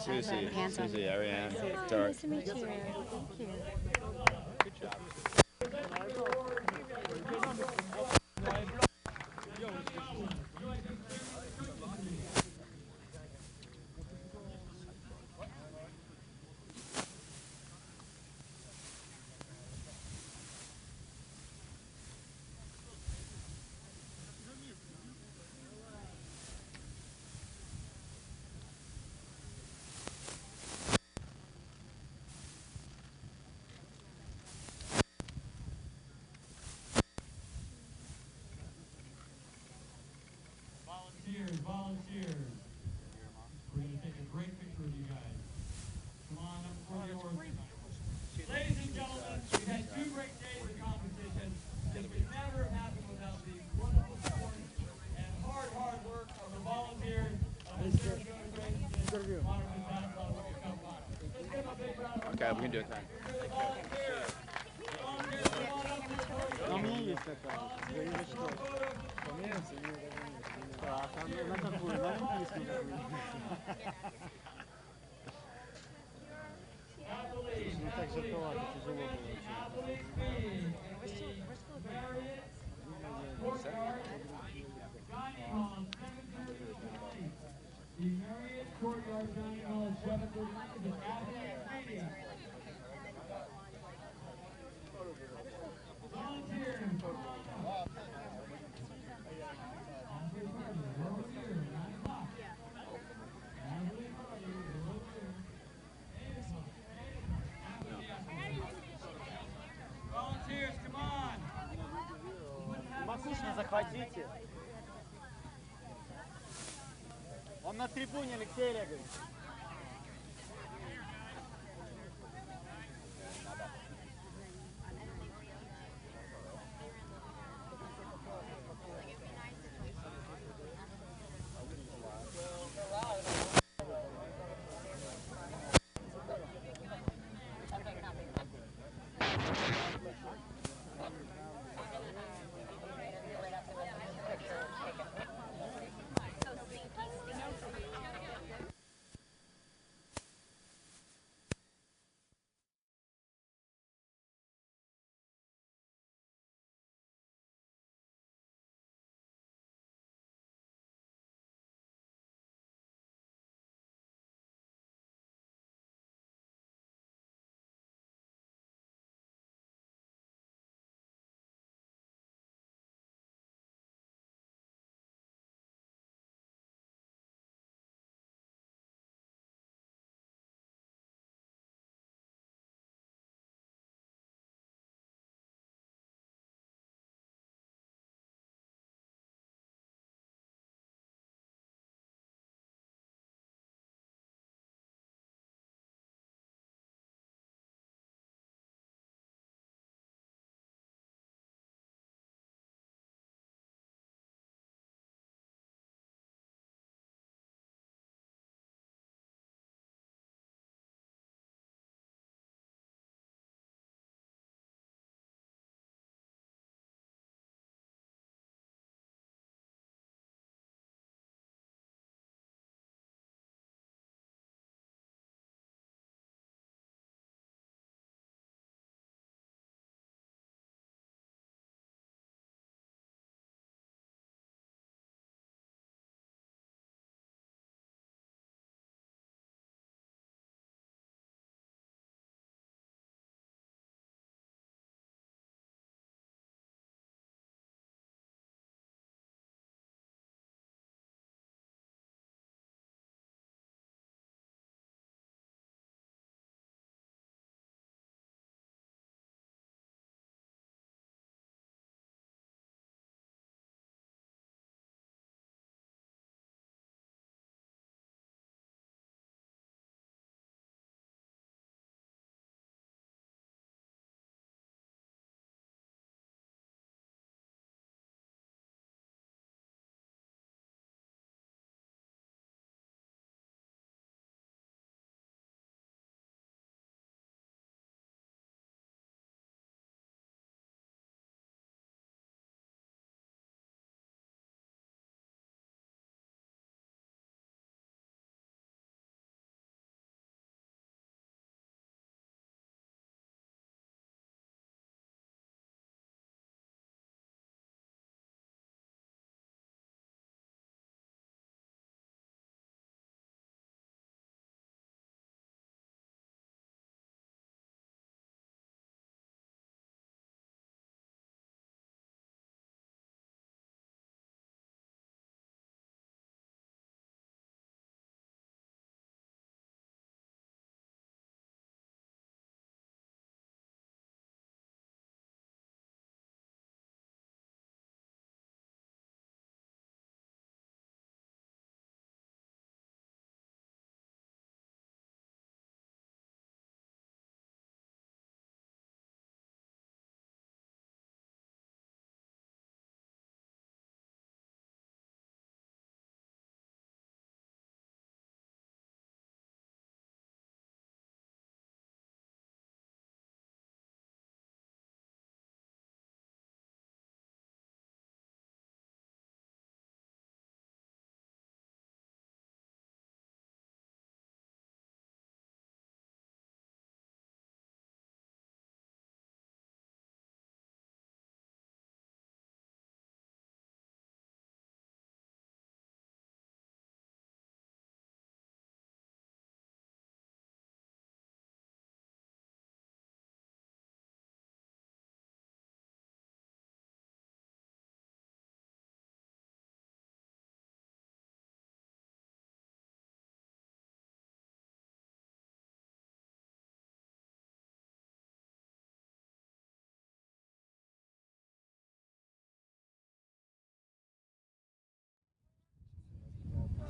Susie, Ariane, Dark. Nice to meet you. Thank you. Volunteers. We're going to take a great picture of you guys. Come on up for the horse. Ladies and gentlemen, we've had 2 great days of competition. This would never have happened without the wonderful support and hard work of the volunteers of the Sarasota Modern Pentathlon World Cup Final. Let's give them a big round of applause. Okay, we can do it then. Volunteers. Volunteers, come on up to the podium. У меня есть такая. Говорили, что померяемся, мне даже не так, а на какую? На олимпийскую какую? Ну так жарковато, тяжело было. The Marriott Courtyard Dining Hall is 7:30 is Athlete Media. Volunteers, come on up. Volunteers, come on. Макушина захватите. Он на трибуне, Алексей Олегович.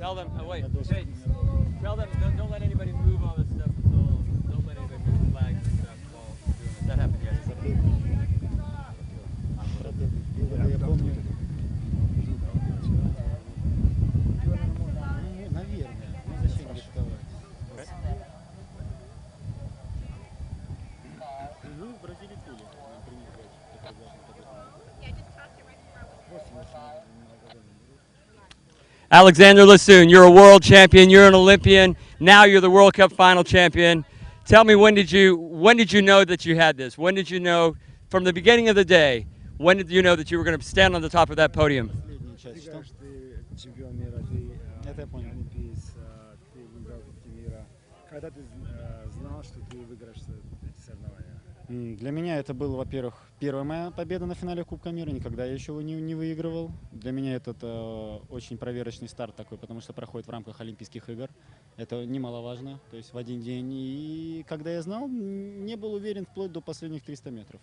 Tell them, wait, hey, tell them, don't let anybody move all this stuff until, don't let anybody move the flags and stuff while doing it. That happened yesterday. Я помню. Наверное. Ну зачем рисковать? Ну, в Бразилии пули. Alexander Lassoon, you're a world champion, you're an Olympian, now you're the World Cup final champion. Tell me, when did you know that you had this? When did you know, from the beginning of the day, when did you know that you were going to stand on the top of that podium? Последняя часть, что? Ты чемпион мира, ты это я понял. Олимпиец, ты выиграл Кубки мира. Когда ты знал, что ты выиграешь эти соревнования? Для меня это был, во-первых, первая моя победа на финале Кубка мира. Никогда я еще его не выигрывал. Для меня это очень проверочный старт такой, потому что проходит в рамках Олимпийских игр. Это немаловажно, то есть в один день. И когда я знал, не был уверен вплоть до последних 300 метров.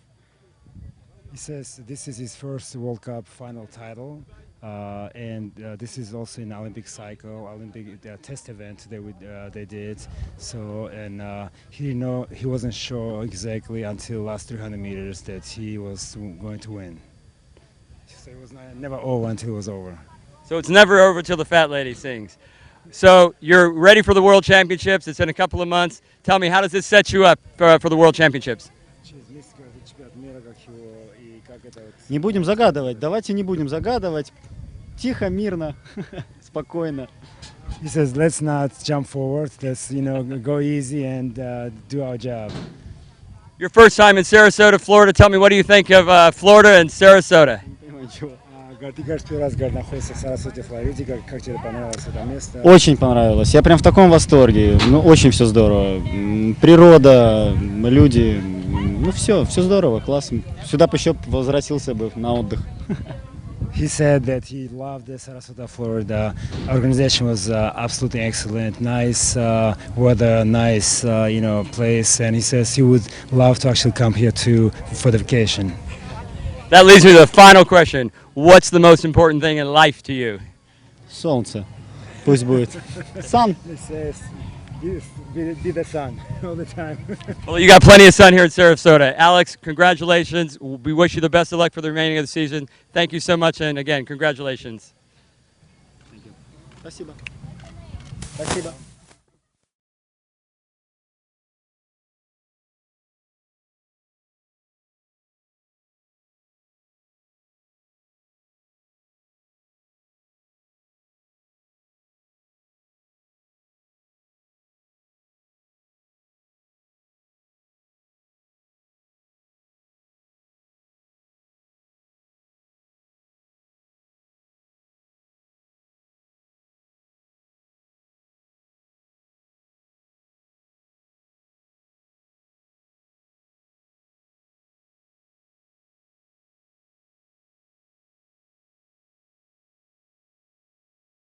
He says this is his first World Cup final title, and this is also an Olympic cycle, Olympic test event they did. So, and he didn't know, he wasn't sure exactly until last 300 meters that he was going to win. So it was never over until it was over. So it's never over till the fat lady sings. So you're ready for the World Championships. It's in a couple of months. Tell me, how does this set you up for the World Championships? Не будем загадывать, давайте не будем загадывать. Тихо, мирно, спокойно. He says, let's not jump forward. Let's, go easy and do our job. Your first time in Sarasota, Florida. Tell me, what do you think of Florida and Sarasota? Ты, говоришь, первый раз, находишься в Сарасоте, Флориде. Как тебе понравилось это место? Очень понравилось. Я прям в таком восторге. Ну, очень все здорово. Природа, люди. Ну, все здорово, классно. Сюда бы еще возвратился бы на отдых. He said that he loved the Sarasota, Florida. Organization was absolutely excellent. Nice weather, nice place, and he says he would love to actually come here for the vacation. That leads me to the final question. What's the most important thing in life to you? Солнце. Пусть будет. Sun. He says, be the sun all the time. Well, you got plenty of sun here in Sarasota. Alex, congratulations. We wish you the best of luck for the remaining of the season. Thank you so much, and again, congratulations. Спасибо. Спасибо.